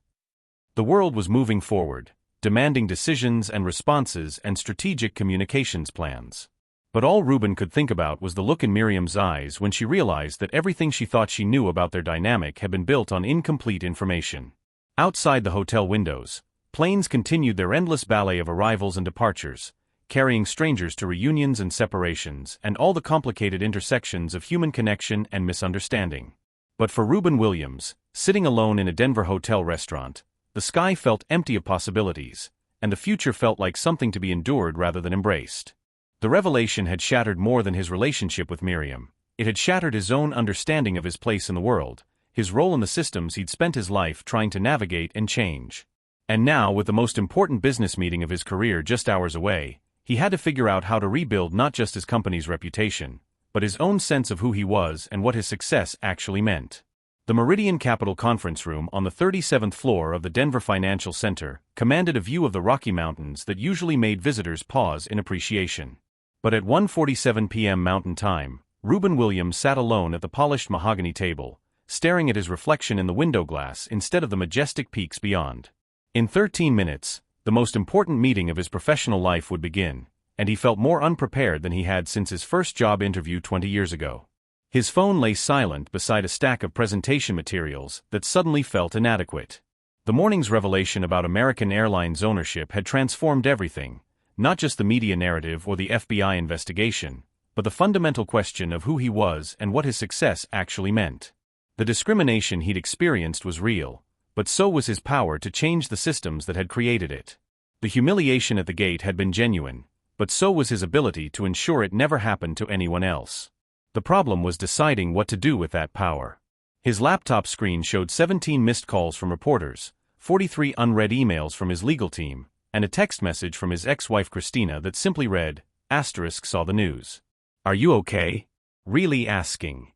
The world was moving forward, demanding decisions and responses and strategic communications plans. But all Reuben could think about was the look in Miriam's eyes when she realized that everything she thought she knew about their dynamic had been built on incomplete information. Outside the hotel windows, Planes continued their endless ballet of arrivals and departures, carrying strangers to reunions and separations and all the complicated intersections of human connection and misunderstanding. But for Reuben Williams, sitting alone in a Denver hotel restaurant, the sky felt empty of possibilities, and the future felt like something to be endured rather than embraced. The revelation had shattered more than his relationship with Miriam. It had shattered his own understanding of his place in the world, his role in the systems he'd spent his life trying to navigate and change. And now, with the most important business meeting of his career just hours away, he had to figure out how to rebuild not just his company's reputation, but his own sense of who he was and what his success actually meant. The Meridian Capital Conference Room on the 37th floor of the Denver Financial Center commanded a view of the Rocky Mountains that usually made visitors pause in appreciation. But at 1:47 p.m. Mountain Time, Reuben Williams sat alone at the polished mahogany table, staring at his reflection in the window glass instead of the majestic peaks beyond. In 13 minutes, the most important meeting of his professional life would begin, and he felt more unprepared than he had since his first job interview 20 years ago. His phone lay silent beside a stack of presentation materials that suddenly felt inadequate. The morning's revelation about American Airline's ownership had transformed everything, not just the media narrative or the FBI investigation, but the fundamental question of who he was and what his success actually meant. The discrimination he'd experienced was real, but so was his power to change the systems that had created it. The humiliation at the gate had been genuine, but so was his ability to ensure it never happened to anyone else. The problem was deciding what to do with that power. His laptop screen showed 17 missed calls from reporters, 43 unread emails from his legal team, and a text message from his ex-wife Christina that simply read, "Saw the news. Are you okay? Really asking.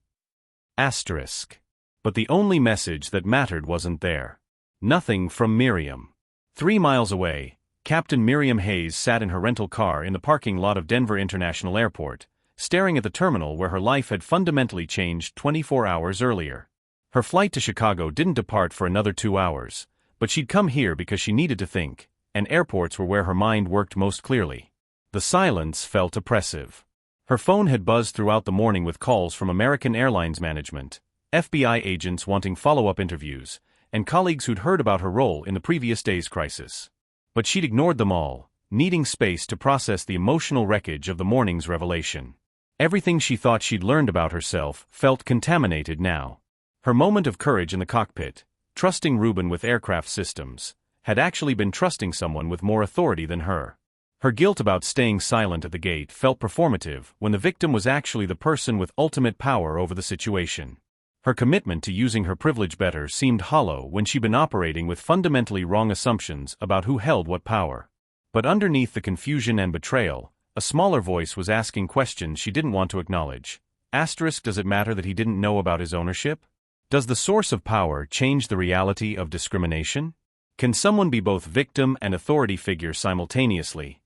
Asterisk." But the only message that mattered wasn't there. Nothing from Miriam. 3 miles away, Captain Miriam Hayes sat in her rental car in the parking lot of Denver International Airport, staring at the terminal where her life had fundamentally changed 24 hours earlier. Her flight to Chicago didn't depart for another 2 hours, but she'd come here because she needed to think, and airports were where her mind worked most clearly. The silence felt oppressive. Her phone had buzzed throughout the morning with calls from American Airlines management, FBI agents wanting follow-up interviews, and colleagues who'd heard about her role in the previous day's crisis. But she'd ignored them all, needing space to process the emotional wreckage of the morning's revelation. Everything she thought she'd learned about herself felt contaminated now. Her moment of courage in the cockpit, trusting Reuben with aircraft systems, had actually been trusting someone with more authority than her. Her guilt about staying silent at the gate felt performative when the victim was actually the person with ultimate power over the situation. Her commitment to using her privilege better seemed hollow when she'd been operating with fundamentally wrong assumptions about who held what power. But underneath the confusion and betrayal, a smaller voice was asking questions she didn't want to acknowledge. Does it matter that he didn't know about his ownership? Does the source of power change the reality of discrimination? Can someone be both victim and authority figure simultaneously?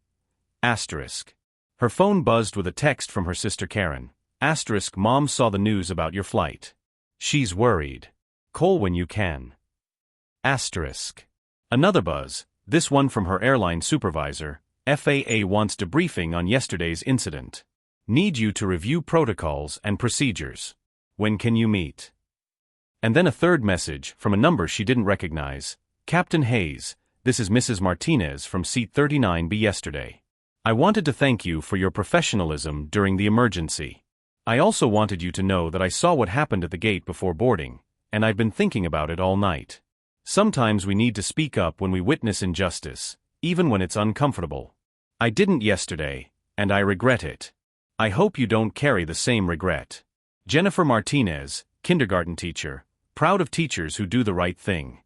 Her phone buzzed with a text from her sister Karen. Mom saw the news about your flight. She's worried. Call when you can. Another buzz, this one from her airline supervisor. FAA wants debriefing on yesterday's incident. Need you to review protocols and procedures. When can you meet? And then a third message from a number she didn't recognize. Captain Hayes, this is Mrs. Martinez from seat 39B yesterday. I wanted to thank you for your professionalism during the emergency. I also wanted you to know that I saw what happened at the gate before boarding, and I've been thinking about it all night. Sometimes we need to speak up when we witness injustice, even when it's uncomfortable. I didn't yesterday, and I regret it. I hope you don't carry the same regret. Jennifer Martinez, kindergarten teacher, proud of teachers who do the right thing.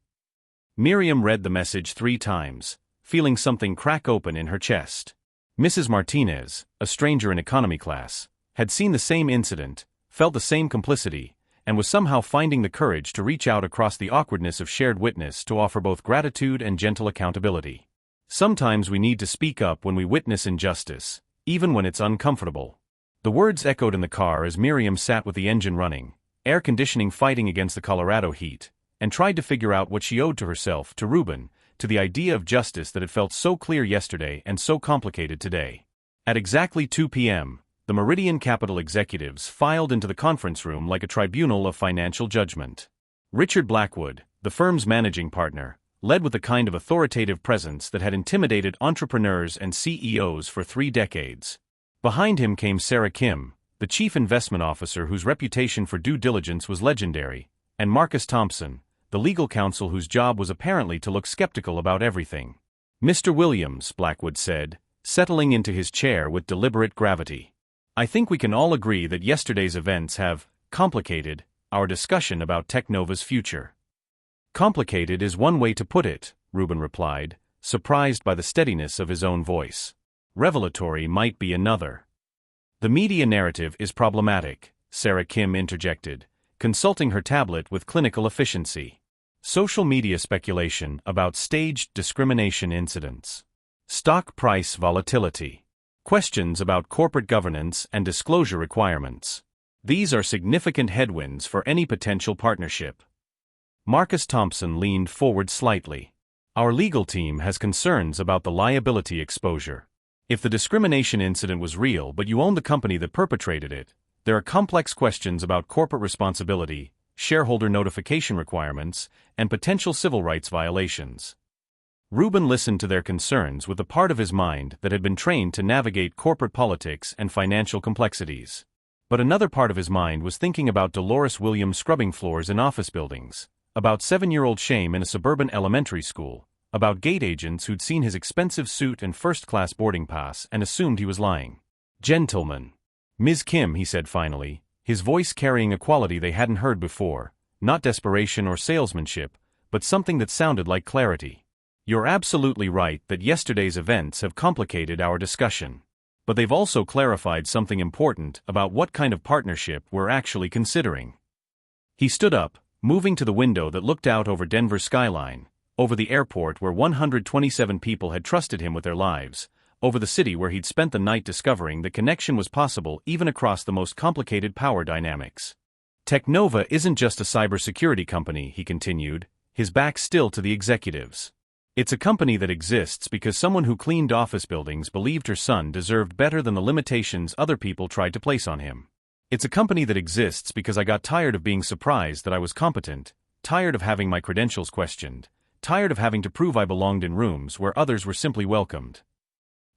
Miriam read the message 3 times, feeling something crack open in her chest. Mrs. Martinez, a stranger in economy class, had seen the same incident, felt the same complicity, and was somehow finding the courage to reach out across the awkwardness of shared witness to offer both gratitude and gentle accountability. Sometimes we need to speak up when we witness injustice, even when it's uncomfortable. The words echoed in the car as Miriam sat with the engine running, air conditioning fighting against the Colorado heat, and tried to figure out what she owed to herself, to Reuben, to the idea of justice that had felt so clear yesterday and so complicated today. At exactly 2 p.m., the Meridian Capital executives filed into the conference room like a tribunal of financial judgment. Richard Blackwood, the firm's managing partner, led with a kind of authoritative presence that had intimidated entrepreneurs and CEOs for 3 decades. Behind him came Sarah Kim, the chief investment officer whose reputation for due diligence was legendary, and Marcus Thompson, the legal counsel whose job was apparently to look skeptical about everything. "Mr. Williams," Blackwood said, settling into his chair with deliberate gravity. "I think we can all agree that yesterday's events have complicated our discussion about Technova's future." "Complicated is one way to put it," Rubin replied, surprised by the steadiness of his own voice. "Revelatory might be another." "The media narrative is problematic," Sarah Kim interjected, consulting her tablet with clinical efficiency. "Social media speculation about staged discrimination incidents. Stock price volatility. Questions about corporate governance and disclosure requirements. These are significant headwinds for any potential partnership." Marcus Thompson leaned forward slightly. "Our legal team has concerns about the liability exposure. If the discrimination incident was real but you own the company that perpetrated it, there are complex questions about corporate responsibility, shareholder notification requirements, and potential civil rights violations." Rubin listened to their concerns with the part of his mind that had been trained to navigate corporate politics and financial complexities. But another part of his mind was thinking about Dolores Williams scrubbing floors in office buildings, about 7-year-old shame in a suburban elementary school, about gate agents who'd seen his expensive suit and first-class boarding pass and assumed he was lying. "Gentlemen. Ms. Kim," he said finally, his voice carrying a quality they hadn't heard before, not desperation or salesmanship, but something that sounded like clarity. "You're absolutely right that yesterday's events have complicated our discussion. But they've also clarified something important about what kind of partnership we're actually considering." He stood up, moving to the window that looked out over Denver's skyline, over the airport where 127 people had trusted him with their lives, over the city where he'd spent the night discovering that connection was possible even across the most complicated power dynamics. "Technova isn't just a cybersecurity company," he continued, his back still to the executives. "It's a company that exists because someone who cleaned office buildings believed her son deserved better than the limitations other people tried to place on him. It's a company that exists because I got tired of being surprised that I was competent, tired of having my credentials questioned, tired of having to prove I belonged in rooms where others were simply welcomed."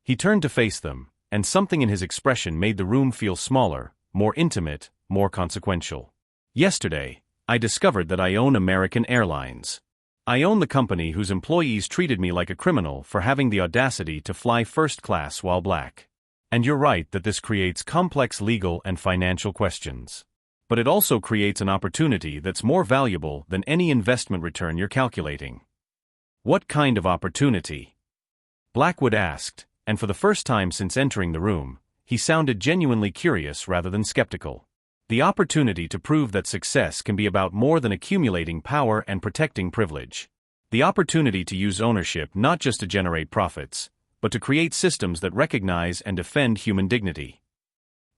He turned to face them, and something in his expression made the room feel smaller, more intimate, more consequential. "Yesterday, I discovered that I own American Airlines. I own the company whose employees treated me like a criminal for having the audacity to fly first class while black. And you're right that this creates complex legal and financial questions. But it also creates an opportunity that's more valuable than any investment return you're calculating." "What kind of opportunity?" Blackwood asked, and for the first time since entering the room, he sounded genuinely curious rather than skeptical. "The opportunity to prove that success can be about more than accumulating power and protecting privilege. The opportunity to use ownership not just to generate profits, but to create systems that recognize and defend human dignity."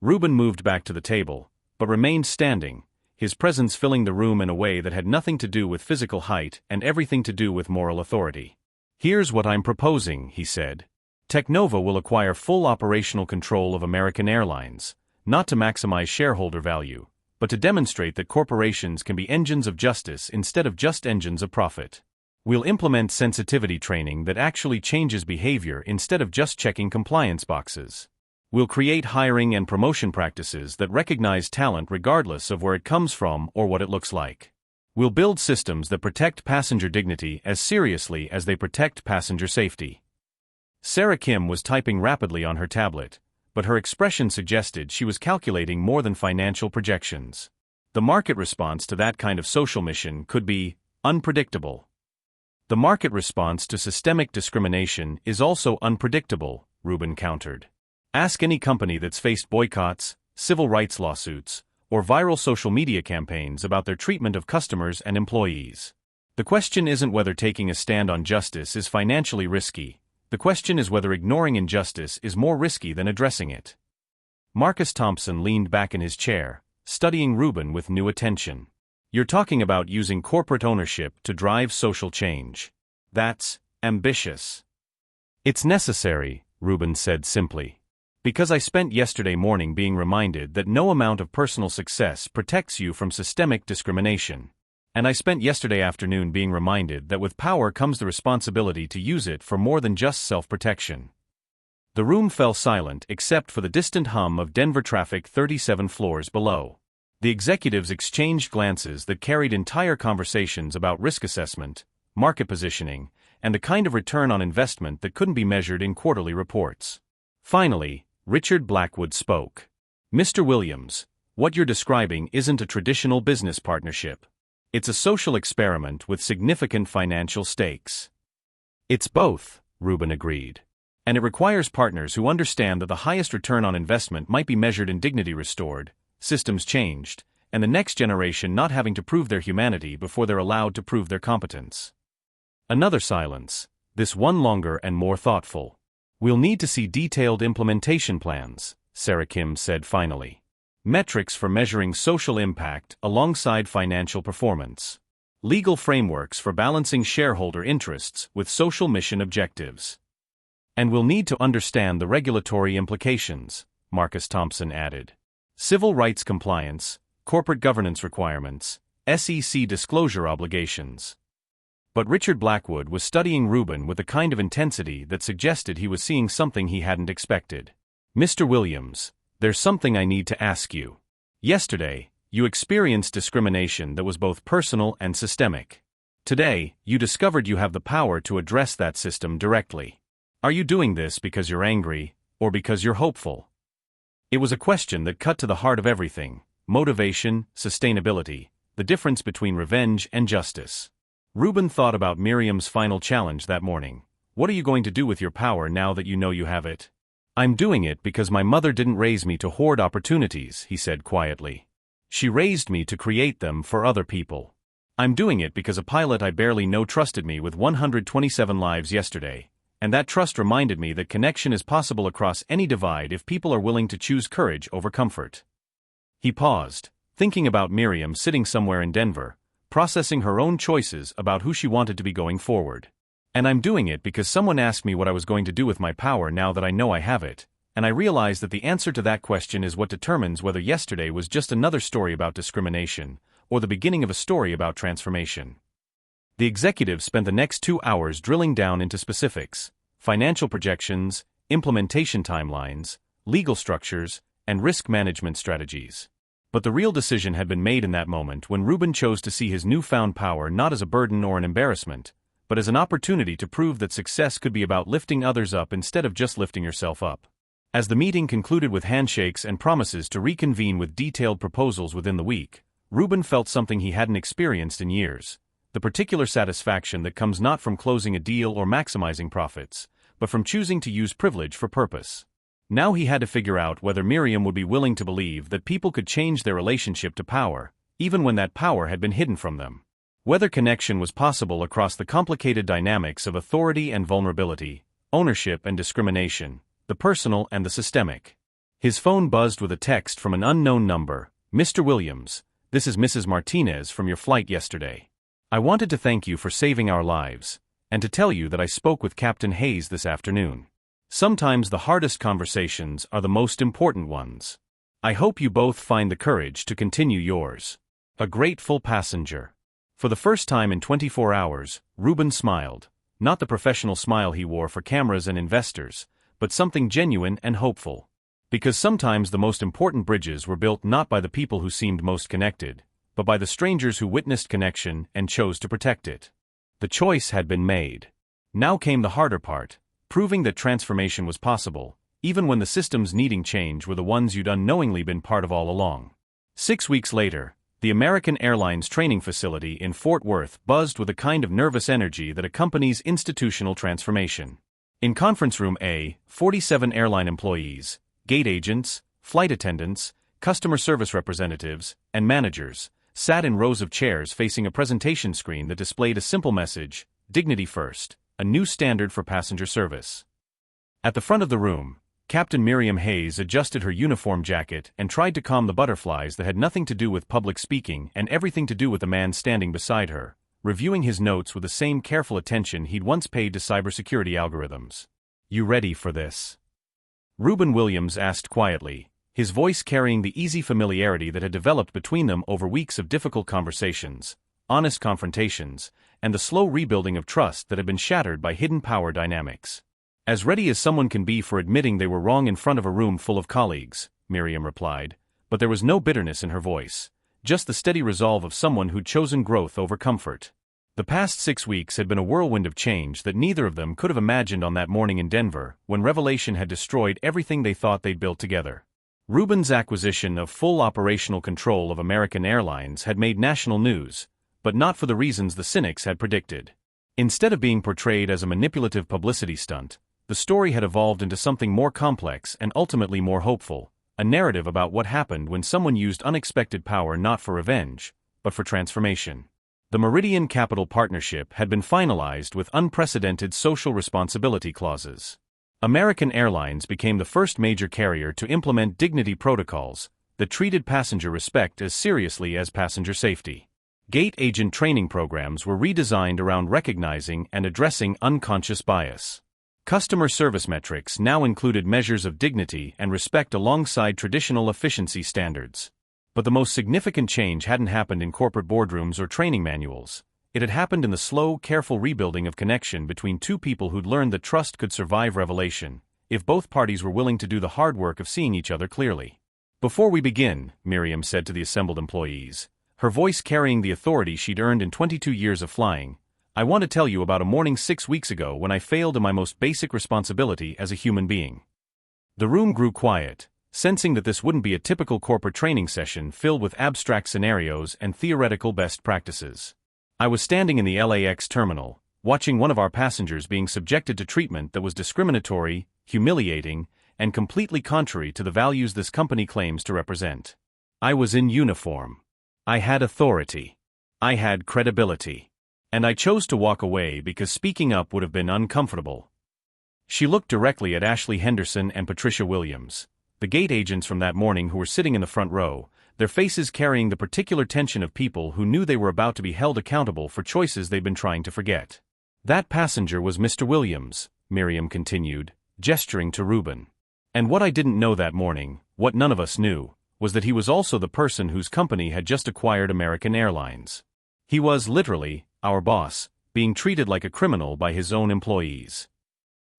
Rubin moved back to the table, but remained standing, his presence filling the room in a way that had nothing to do with physical height and everything to do with moral authority. "Here's what I'm proposing," he said. "Technova will acquire full operational control of American Airlines, not to maximize shareholder value, but to demonstrate that corporations can be engines of justice instead of just engines of profit. We'll implement sensitivity training that actually changes behavior instead of just checking compliance boxes. We'll create hiring and promotion practices that recognize talent regardless of where it comes from or what it looks like. We'll build systems that protect passenger dignity as seriously as they protect passenger safety." Sarah Kim was typing rapidly on her tablet, but her expression suggested she was calculating more than financial projections. The market response to that kind of social mission could be unpredictable. "The market response to systemic discrimination is also unpredictable," Rubin countered. "Ask any company that's faced boycotts, civil rights lawsuits, or viral social media campaigns about their treatment of customers and employees. The question isn't whether taking a stand on justice is financially risky. The question is whether ignoring injustice is more risky than addressing it." Marcus Thompson leaned back in his chair, studying Rubin with new attention. "You're talking about using corporate ownership to drive social change. That's ambitious." "It's necessary," Rubin said simply. "Because I spent yesterday morning being reminded that no amount of personal success protects you from systemic discrimination. And I spent yesterday afternoon being reminded that with power comes the responsibility to use it for more than just self-protection. The room fell silent except for the distant hum of Denver traffic 37 floors below. The executives exchanged glances that carried entire conversations about risk assessment, market positioning, and the kind of return on investment that couldn't be measured in quarterly reports. Finally, Richard Blackwood spoke. "Mr. Williams, what you're describing isn't a traditional business partnership. It's a social experiment with significant financial stakes." "It's both," Rubin agreed. "And it requires partners who understand that the highest return on investment might be measured in dignity restored, systems changed, and the next generation not having to prove their humanity before they're allowed to prove their competence." Another silence, this one longer and more thoughtful. "We'll need to see detailed implementation plans," Sarah Kim said finally. "Metrics for measuring social impact alongside financial performance. Legal frameworks for balancing shareholder interests with social mission objectives. And we'll need to understand the regulatory implications," Marcus Thompson added. "Civil rights compliance, corporate governance requirements, SEC disclosure obligations." But Richard Blackwood was studying Rubin with a kind of intensity that suggested he was seeing something he hadn't expected. "Mr. Williams, there's something I need to ask you. Yesterday, you experienced discrimination that was both personal and systemic. Today, you discovered you have the power to address that system directly. Are you doing this because you're angry, or because you're hopeful?" It was a question that cut to the heart of everything: motivation, sustainability, the difference between revenge and justice. Rubin thought about Miriam's final challenge that morning. "What are you going to do with your power now that you know you have it?" "I'm doing it because my mother didn't raise me to hoard opportunities," he said quietly. "She raised me to create them for other people. I'm doing it because a pilot I barely know trusted me with 127 lives yesterday, and that trust reminded me that connection is possible across any divide if people are willing to choose courage over comfort." He paused, thinking about Miriam sitting somewhere in Denver, processing her own choices about who she wanted to be going forward. "And I'm doing it because someone asked me what I was going to do with my power now that I know I have it, and I realize that the answer to that question is what determines whether yesterday was just another story about discrimination, or the beginning of a story about transformation." The executive spent the next 2 hours drilling down into specifics: financial projections, implementation timelines, legal structures, and risk management strategies. But the real decision had been made in that moment when Rubin chose to see his newfound power not as a burden or an embarrassment, but as an opportunity to prove that success could be about lifting others up instead of just lifting yourself up. As the meeting concluded with handshakes and promises to reconvene with detailed proposals within the week, Rubin felt something he hadn't experienced in years: the particular satisfaction that comes not from closing a deal or maximizing profits, but from choosing to use privilege for purpose. Now he had to figure out whether Miriam would be willing to believe that people could change their relationship to power, even when that power had been hidden from them. Whether connection was possible across the complicated dynamics of authority and vulnerability, ownership and discrimination, the personal and the systemic. His phone buzzed with a text from an unknown number. "Mr. Williams, this is Mrs. Martinez from your flight yesterday. I wanted to thank you for saving our lives, and to tell you that I spoke with Captain Hayes this afternoon. Sometimes the hardest conversations are the most important ones. I hope you both find the courage to continue yours." A grateful passenger. For the first time in 24 hours, Rubin smiled, not the professional smile he wore for cameras and investors, but something genuine and hopeful. Because sometimes the most important bridges were built not by the people who seemed most connected, but by the strangers who witnessed connection and chose to protect it. The choice had been made. Now came the harder part: proving that transformation was possible, even when the systems needing change were the ones you'd unknowingly been part of all along. 6 weeks later, the American Airlines training facility in Fort Worth buzzed with a kind of nervous energy that accompanies institutional transformation. In Conference Room A, 47 airline employees, gate agents, flight attendants, customer service representatives, and managers sat in rows of chairs facing a presentation screen that displayed a simple message: "Dignity first, a new standard for passenger service." At the front of the room, Captain Miriam Hayes adjusted her uniform jacket and tried to calm the butterflies that had nothing to do with public speaking and everything to do with the man standing beside her, reviewing his notes with the same careful attention he'd once paid to cybersecurity algorithms. "You ready for this?" Rubin Williams asked quietly, his voice carrying the easy familiarity that had developed between them over weeks of difficult conversations. honest confrontations, and the slow rebuilding of trust that had been shattered by hidden power dynamics. As ready as someone can be for admitting they were wrong in front of a room full of colleagues, Miriam replied, but there was no bitterness in her voice, just the steady resolve of someone who'd chosen growth over comfort. The past 6 weeks had been a whirlwind of change that neither of them could have imagined on that morning in Denver, when revelation had destroyed everything they thought they'd built together. Rubin's acquisition of full operational control of American Airlines had made national news, but not for the reasons the cynics had predicted. Instead of being portrayed as a manipulative publicity stunt, the story had evolved into something more complex and ultimately more hopeful, a narrative about what happened when someone used unexpected power not for revenge, but for transformation. The Meridian Capital Partnership had been finalized with unprecedented social responsibility clauses. American Airlines became the first major carrier to implement dignity protocols that treated passenger respect as seriously as passenger safety. Gate agent training programs were redesigned around recognizing and addressing unconscious bias. Customer service metrics now included measures of dignity and respect alongside traditional efficiency standards. But the most significant change hadn't happened in corporate boardrooms or training manuals. It had happened in the slow, careful rebuilding of connection between two people who'd learned that trust could survive revelation, if both parties were willing to do the hard work of seeing each other clearly. "Before we begin," Miriam said to the assembled employees, her voice carrying the authority she'd earned in 22 years of flying, "I want to tell you about a morning 6 weeks ago when I failed in my most basic responsibility as a human being." The room grew quiet, sensing that this wouldn't be a typical corporate training session filled with abstract scenarios and theoretical best practices. I was standing in the LAX terminal, watching one of our passengers being subjected to treatment that was discriminatory, humiliating, and completely contrary to the values this company claims to represent. I was in uniform. I had authority. I had credibility. And I chose to walk away because speaking up would have been uncomfortable. She looked directly at Ashley Henderson and Patricia Williams, the gate agents from that morning who were sitting in the front row, their faces carrying the particular tension of people who knew they were about to be held accountable for choices they'd been trying to forget. "That passenger was Mr. Williams," Miriam continued, gesturing to Reuben. "And what I didn't know that morning, what none of us knew, was that he was also the person whose company had just acquired American Airlines. He was, literally, our boss, being treated like a criminal by his own employees."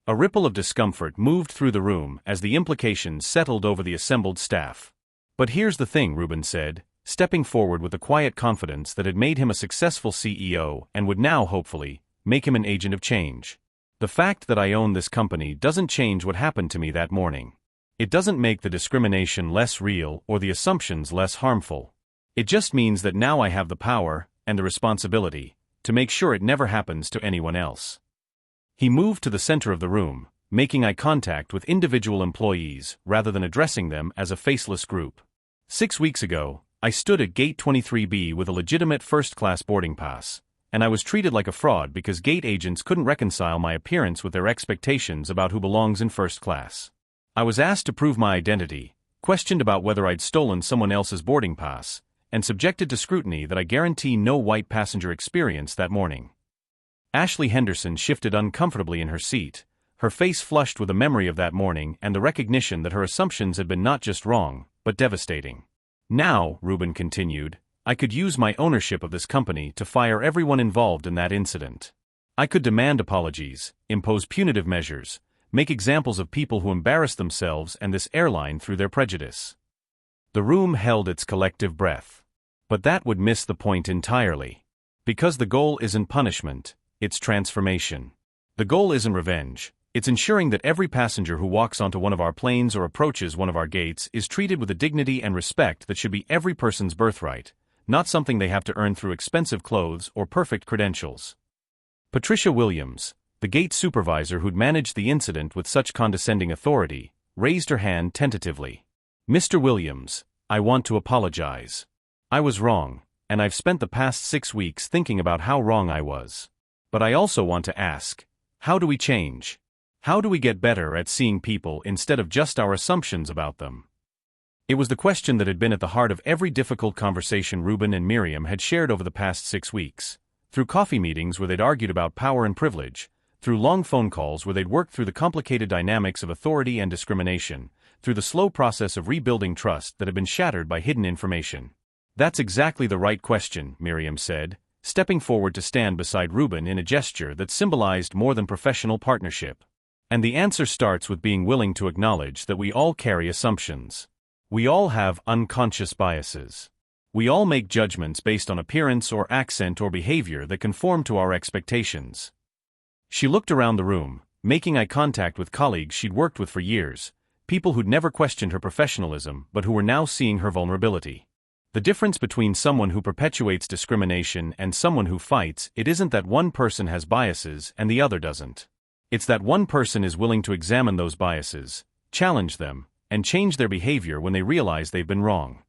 A ripple of discomfort moved through the room as the implications settled over the assembled staff. "But here's the thing," Reuben said, stepping forward with the quiet confidence that had made him a successful CEO and would now, hopefully, make him an agent of change. "The fact that I own this company doesn't change what happened to me that morning. It doesn't make the discrimination less real or the assumptions less harmful. It just means that now I have the power, and the responsibility, to make sure it never happens to anyone else." He moved to the center of the room, making eye contact with individual employees rather than addressing them as a faceless group. 6 weeks ago, I stood at Gate 23B with a legitimate first-class boarding pass, and I was treated like a fraud because gate agents couldn't reconcile my appearance with their expectations about who belongs in first class. I was asked to prove my identity, questioned about whether I'd stolen someone else's boarding pass, and subjected to scrutiny that I guarantee no white passenger experienced that morning. Ashley Henderson shifted uncomfortably in her seat, her face flushed with a memory of that morning and the recognition that her assumptions had been not just wrong, but devastating. "Now," Reuben continued, "I could use my ownership of this company to fire everyone involved in that incident. I could demand apologies, impose punitive measures, make examples of people who embarrassed themselves and this airline through their prejudice." The room held its collective breath. But that would miss the point entirely. Because the goal isn't punishment, it's transformation. The goal isn't revenge. It's ensuring that every passenger who walks onto one of our planes or approaches one of our gates is treated with the dignity and respect that should be every person's birthright, not something they have to earn through expensive clothes or perfect credentials. Patricia Williams, the gate supervisor who'd managed the incident with such condescending authority, raised her hand tentatively. "Mr. Williams, I want to apologize. I was wrong, and I've spent the past 6 weeks thinking about how wrong I was. But I also want to ask, how do we change? How do we get better at seeing people instead of just our assumptions about them?" It was the question that had been at the heart of every difficult conversation Reuben and Miriam had shared over the past 6 weeks. Through coffee meetings where they'd argued about power and privilege, through long phone calls where they'd worked through the complicated dynamics of authority and discrimination, through the slow process of rebuilding trust that had been shattered by hidden information. "That's exactly the right question," Miriam said, stepping forward to stand beside Ruben in a gesture that symbolized more than professional partnership. And the answer starts with being willing to acknowledge that we all carry assumptions. We all have unconscious biases. We all make judgments based on appearance or accent or behavior that conform to our expectations. She looked around the room, making eye contact with colleagues she'd worked with for years, people who'd never questioned her professionalism but who were now seeing her vulnerability. The difference between someone who perpetuates discrimination and someone who fights it isn't that one person has biases and the other doesn't. It's that one person is willing to examine those biases, challenge them, and change their behavior when they realize they've been wrong.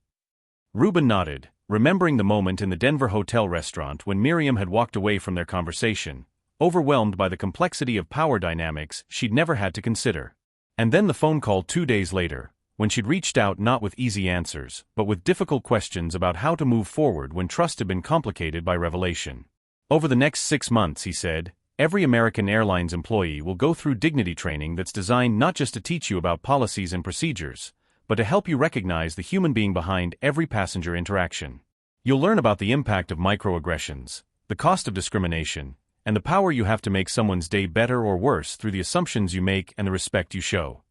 Ruben nodded, remembering the moment in the Denver hotel restaurant when Miriam had walked away from their conversation, overwhelmed by the complexity of power dynamics she'd never had to consider. And then the phone call 2 days later, when she'd reached out not with easy answers, but with difficult questions about how to move forward when trust had been complicated by revelation. Over the next 6 months, he said, every American Airlines employee will go through dignity training that's designed not just to teach you about policies and procedures, but to help you recognize the human being behind every passenger interaction. You'll learn about the impact of microaggressions, the cost of discrimination, and the power you have to make someone's day better or worse through the assumptions you make and the respect you show.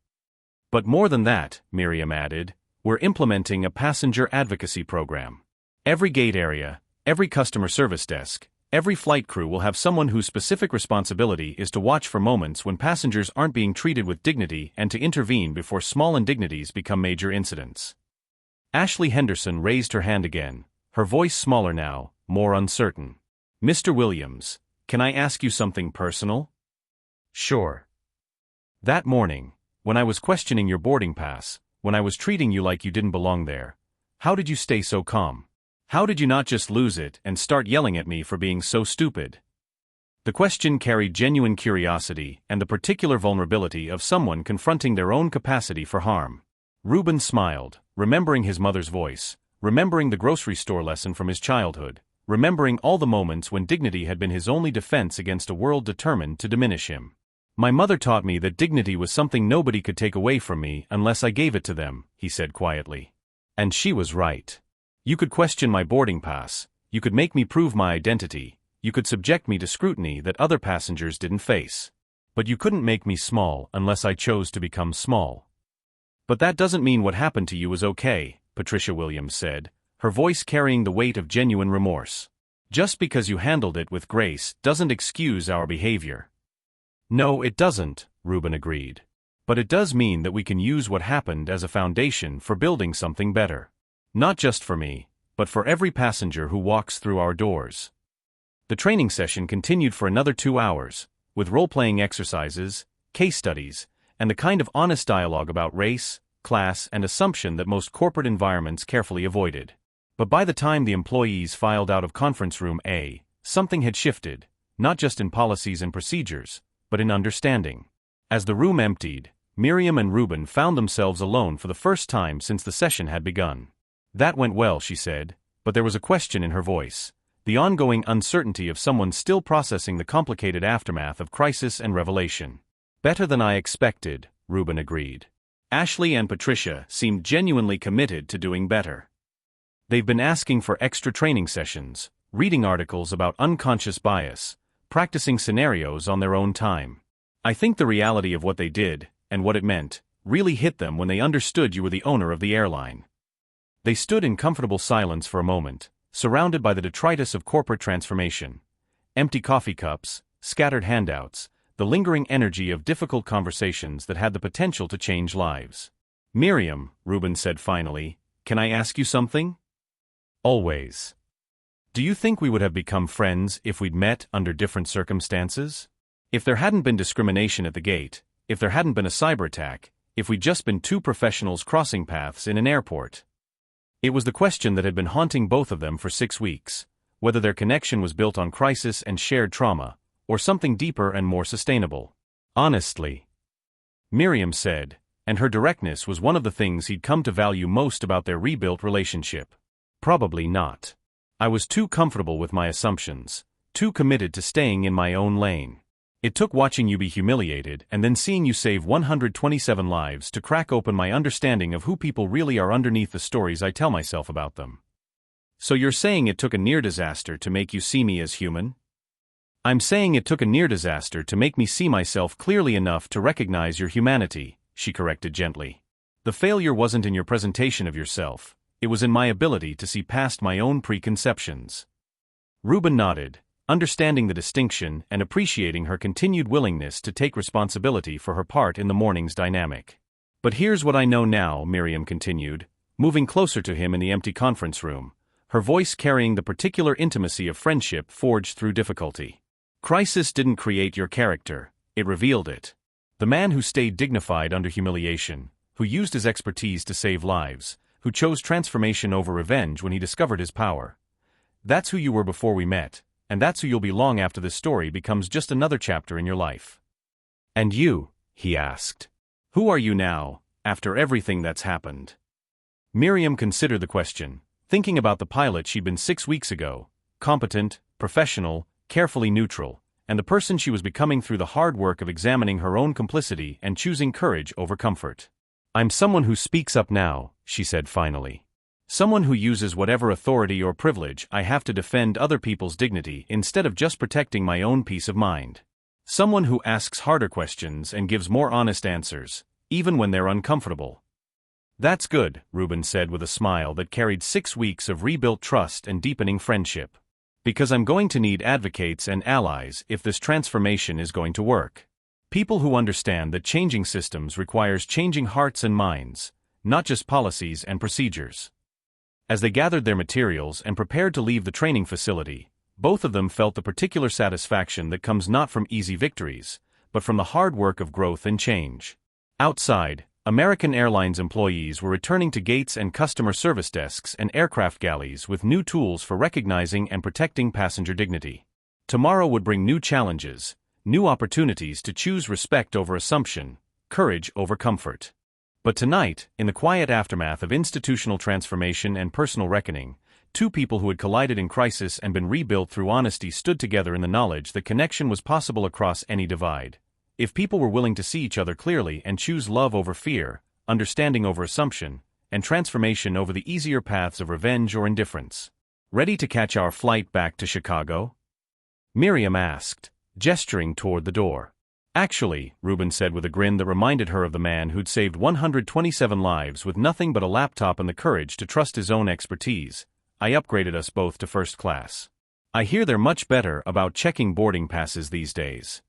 But more than that, Miriam added, we're implementing a passenger advocacy program. Every gate area, every customer service desk, every flight crew will have someone whose specific responsibility is to watch for moments when passengers aren't being treated with dignity and to intervene before small indignities become major incidents. Ashley Henderson raised her hand again, her voice smaller now, more uncertain. Mr. Williams, can I ask you something personal? Sure. That morning, when I was questioning your boarding pass, when I was treating you like you didn't belong there, how did you stay so calm? How did you not just lose it and start yelling at me for being so stupid? The question carried genuine curiosity and the particular vulnerability of someone confronting their own capacity for harm. Ruben smiled, remembering his mother's voice, remembering the grocery store lesson from his childhood, remembering all the moments when dignity had been his only defense against a world determined to diminish him. My mother taught me that dignity was something nobody could take away from me unless I gave it to them, he said quietly. And she was right. You could question my boarding pass, you could make me prove my identity, you could subject me to scrutiny that other passengers didn't face. But you couldn't make me small unless I chose to become small. But that doesn't mean what happened to you was okay, Patricia Williams said, her voice carrying the weight of genuine remorse. Just because you handled it with grace doesn't excuse our behavior. No, it doesn't, Ruben agreed. But it does mean that we can use what happened as a foundation for building something better. Not just for me, but for every passenger who walks through our doors. The training session continued for another 2 hours, with role-playing exercises, case studies, and the kind of honest dialogue about race, class, and assumption that most corporate environments carefully avoided. But by the time the employees filed out of conference room A, something had shifted, not just in policies and procedures, but in understanding. As the room emptied, Miriam and Ruben found themselves alone for the first time since the session had begun. That went well, she said, but there was a question in her voice, the ongoing uncertainty of someone still processing the complicated aftermath of crisis and revelation. Better than I expected, Ruben agreed. Ashley and Patricia seemed genuinely committed to doing better. They've been asking for extra training sessions, reading articles about unconscious bias, practicing scenarios on their own time. I think the reality of what they did, and what it meant, really hit them when they understood you were the owner of the airline. They stood in comfortable silence for a moment, surrounded by the detritus of corporate transformation. Empty coffee cups, scattered handouts, the lingering energy of difficult conversations that had the potential to change lives. Miriam, Ruben said finally, can I ask you something? Always. Do you think we would have become friends if we'd met under different circumstances? If there hadn't been discrimination at the gate, if there hadn't been a cyber attack, if we'd just been two professionals crossing paths in an airport? It was the question that had been haunting both of them for 6 weeks, whether their connection was built on crisis and shared trauma, or something deeper and more sustainable. Honestly, Miriam said, and her directness was one of the things he'd come to value most about their rebuilt relationship. Probably not. I was too comfortable with my assumptions, too committed to staying in my own lane. It took watching you be humiliated and then seeing you save 127 lives to crack open my understanding of who people really are underneath the stories I tell myself about them. So you're saying it took a near disaster to make you see me as human? I'm saying it took a near disaster to make me see myself clearly enough to recognize your humanity, she corrected gently. The failure wasn't in your presentation of yourself, it was in my ability to see past my own preconceptions. Reuben nodded, understanding the distinction and appreciating her continued willingness to take responsibility for her part in the morning's dynamic. But here's what I know now, Miriam continued, moving closer to him in the empty conference room, her voice carrying the particular intimacy of friendship forged through difficulty. Crisis didn't create your character, it revealed it. The man who stayed dignified under humiliation, who used his expertise to save lives, who chose transformation over revenge when he discovered his power. That's who you were before we met, and that's who you'll be long after this story becomes just another chapter in your life. And you, he asked. Who are you now, after everything that's happened? Miriam considered the question, thinking about the pilot she'd been 6 weeks ago, competent, professional, carefully neutral, and the person she was becoming through the hard work of examining her own complicity and choosing courage over comfort. I'm someone who speaks up now, she said finally. Someone who uses whatever authority or privilege I have to defend other people's dignity instead of just protecting my own peace of mind. Someone who asks harder questions and gives more honest answers, even when they're uncomfortable. That's good, Reuben said with a smile that carried 6 weeks of rebuilt trust and deepening friendship. Because I'm going to need advocates and allies if this transformation is going to work. People who understand that changing systems requires changing hearts and minds, not just policies and procedures. As they gathered their materials and prepared to leave the training facility, both of them felt the particular satisfaction that comes not from easy victories, but from the hard work of growth and change. Outside, American Airlines employees were returning to gates and customer service desks and aircraft galleys with new tools for recognizing and protecting passenger dignity. Tomorrow would bring new challenges, new opportunities to choose respect over assumption, courage over comfort. But tonight, in the quiet aftermath of institutional transformation and personal reckoning, two people who had collided in crisis and been rebuilt through honesty stood together in the knowledge that connection was possible across any divide. If people were willing to see each other clearly and choose love over fear, understanding over assumption, and transformation over the easier paths of revenge or indifference. Ready to catch our flight back to Chicago? Miriam asked, gesturing toward the door. Actually, Reuben said with a grin that reminded her of the man who'd saved 127 lives with nothing but a laptop and the courage to trust his own expertise. I upgraded us both to first class. I hear they're much better about checking boarding passes these days.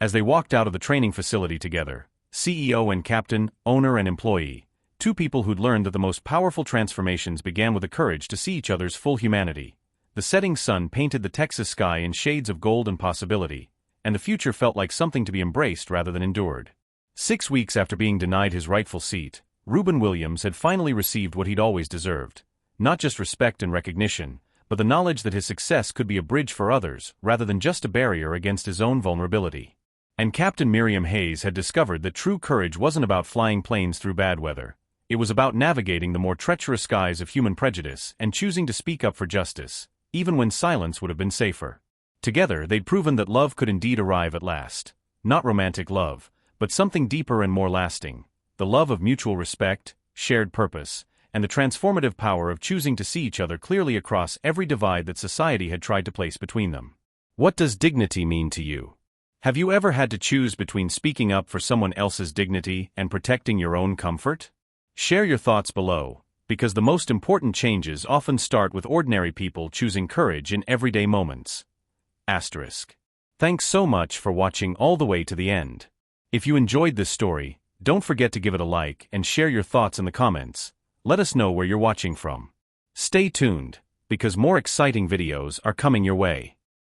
As they walked out of the training facility together, CEO and captain, owner and employee, two people who'd learned that the most powerful transformations began with the courage to see each other's full humanity. The setting sun painted the Texas sky in shades of gold and possibility, and the future felt like something to be embraced rather than endured. 6 weeks after being denied his rightful seat, Reuben Williams had finally received what he'd always deserved. Not just respect and recognition, but the knowledge that his success could be a bridge for others rather than just a barrier against his own vulnerability. And Captain Miriam Hayes had discovered that true courage wasn't about flying planes through bad weather. It was about navigating the more treacherous skies of human prejudice and choosing to speak up for justice, even when silence would have been safer. Together, they'd proven that love could indeed arrive at last. Not romantic love, but something deeper and more lasting. The love of mutual respect, shared purpose, and the transformative power of choosing to see each other clearly across every divide that society had tried to place between them. What does dignity mean to you? Have you ever had to choose between speaking up for someone else's dignity and protecting your own comfort? Share your thoughts below, because the most important changes often start with ordinary people choosing courage in everyday moments. Asterisk. Thanks so much for watching all the way to the end. If you enjoyed this story, don't forget to give it a like and share your thoughts in the comments. Let us know where you're watching from. Stay tuned, because more exciting videos are coming your way.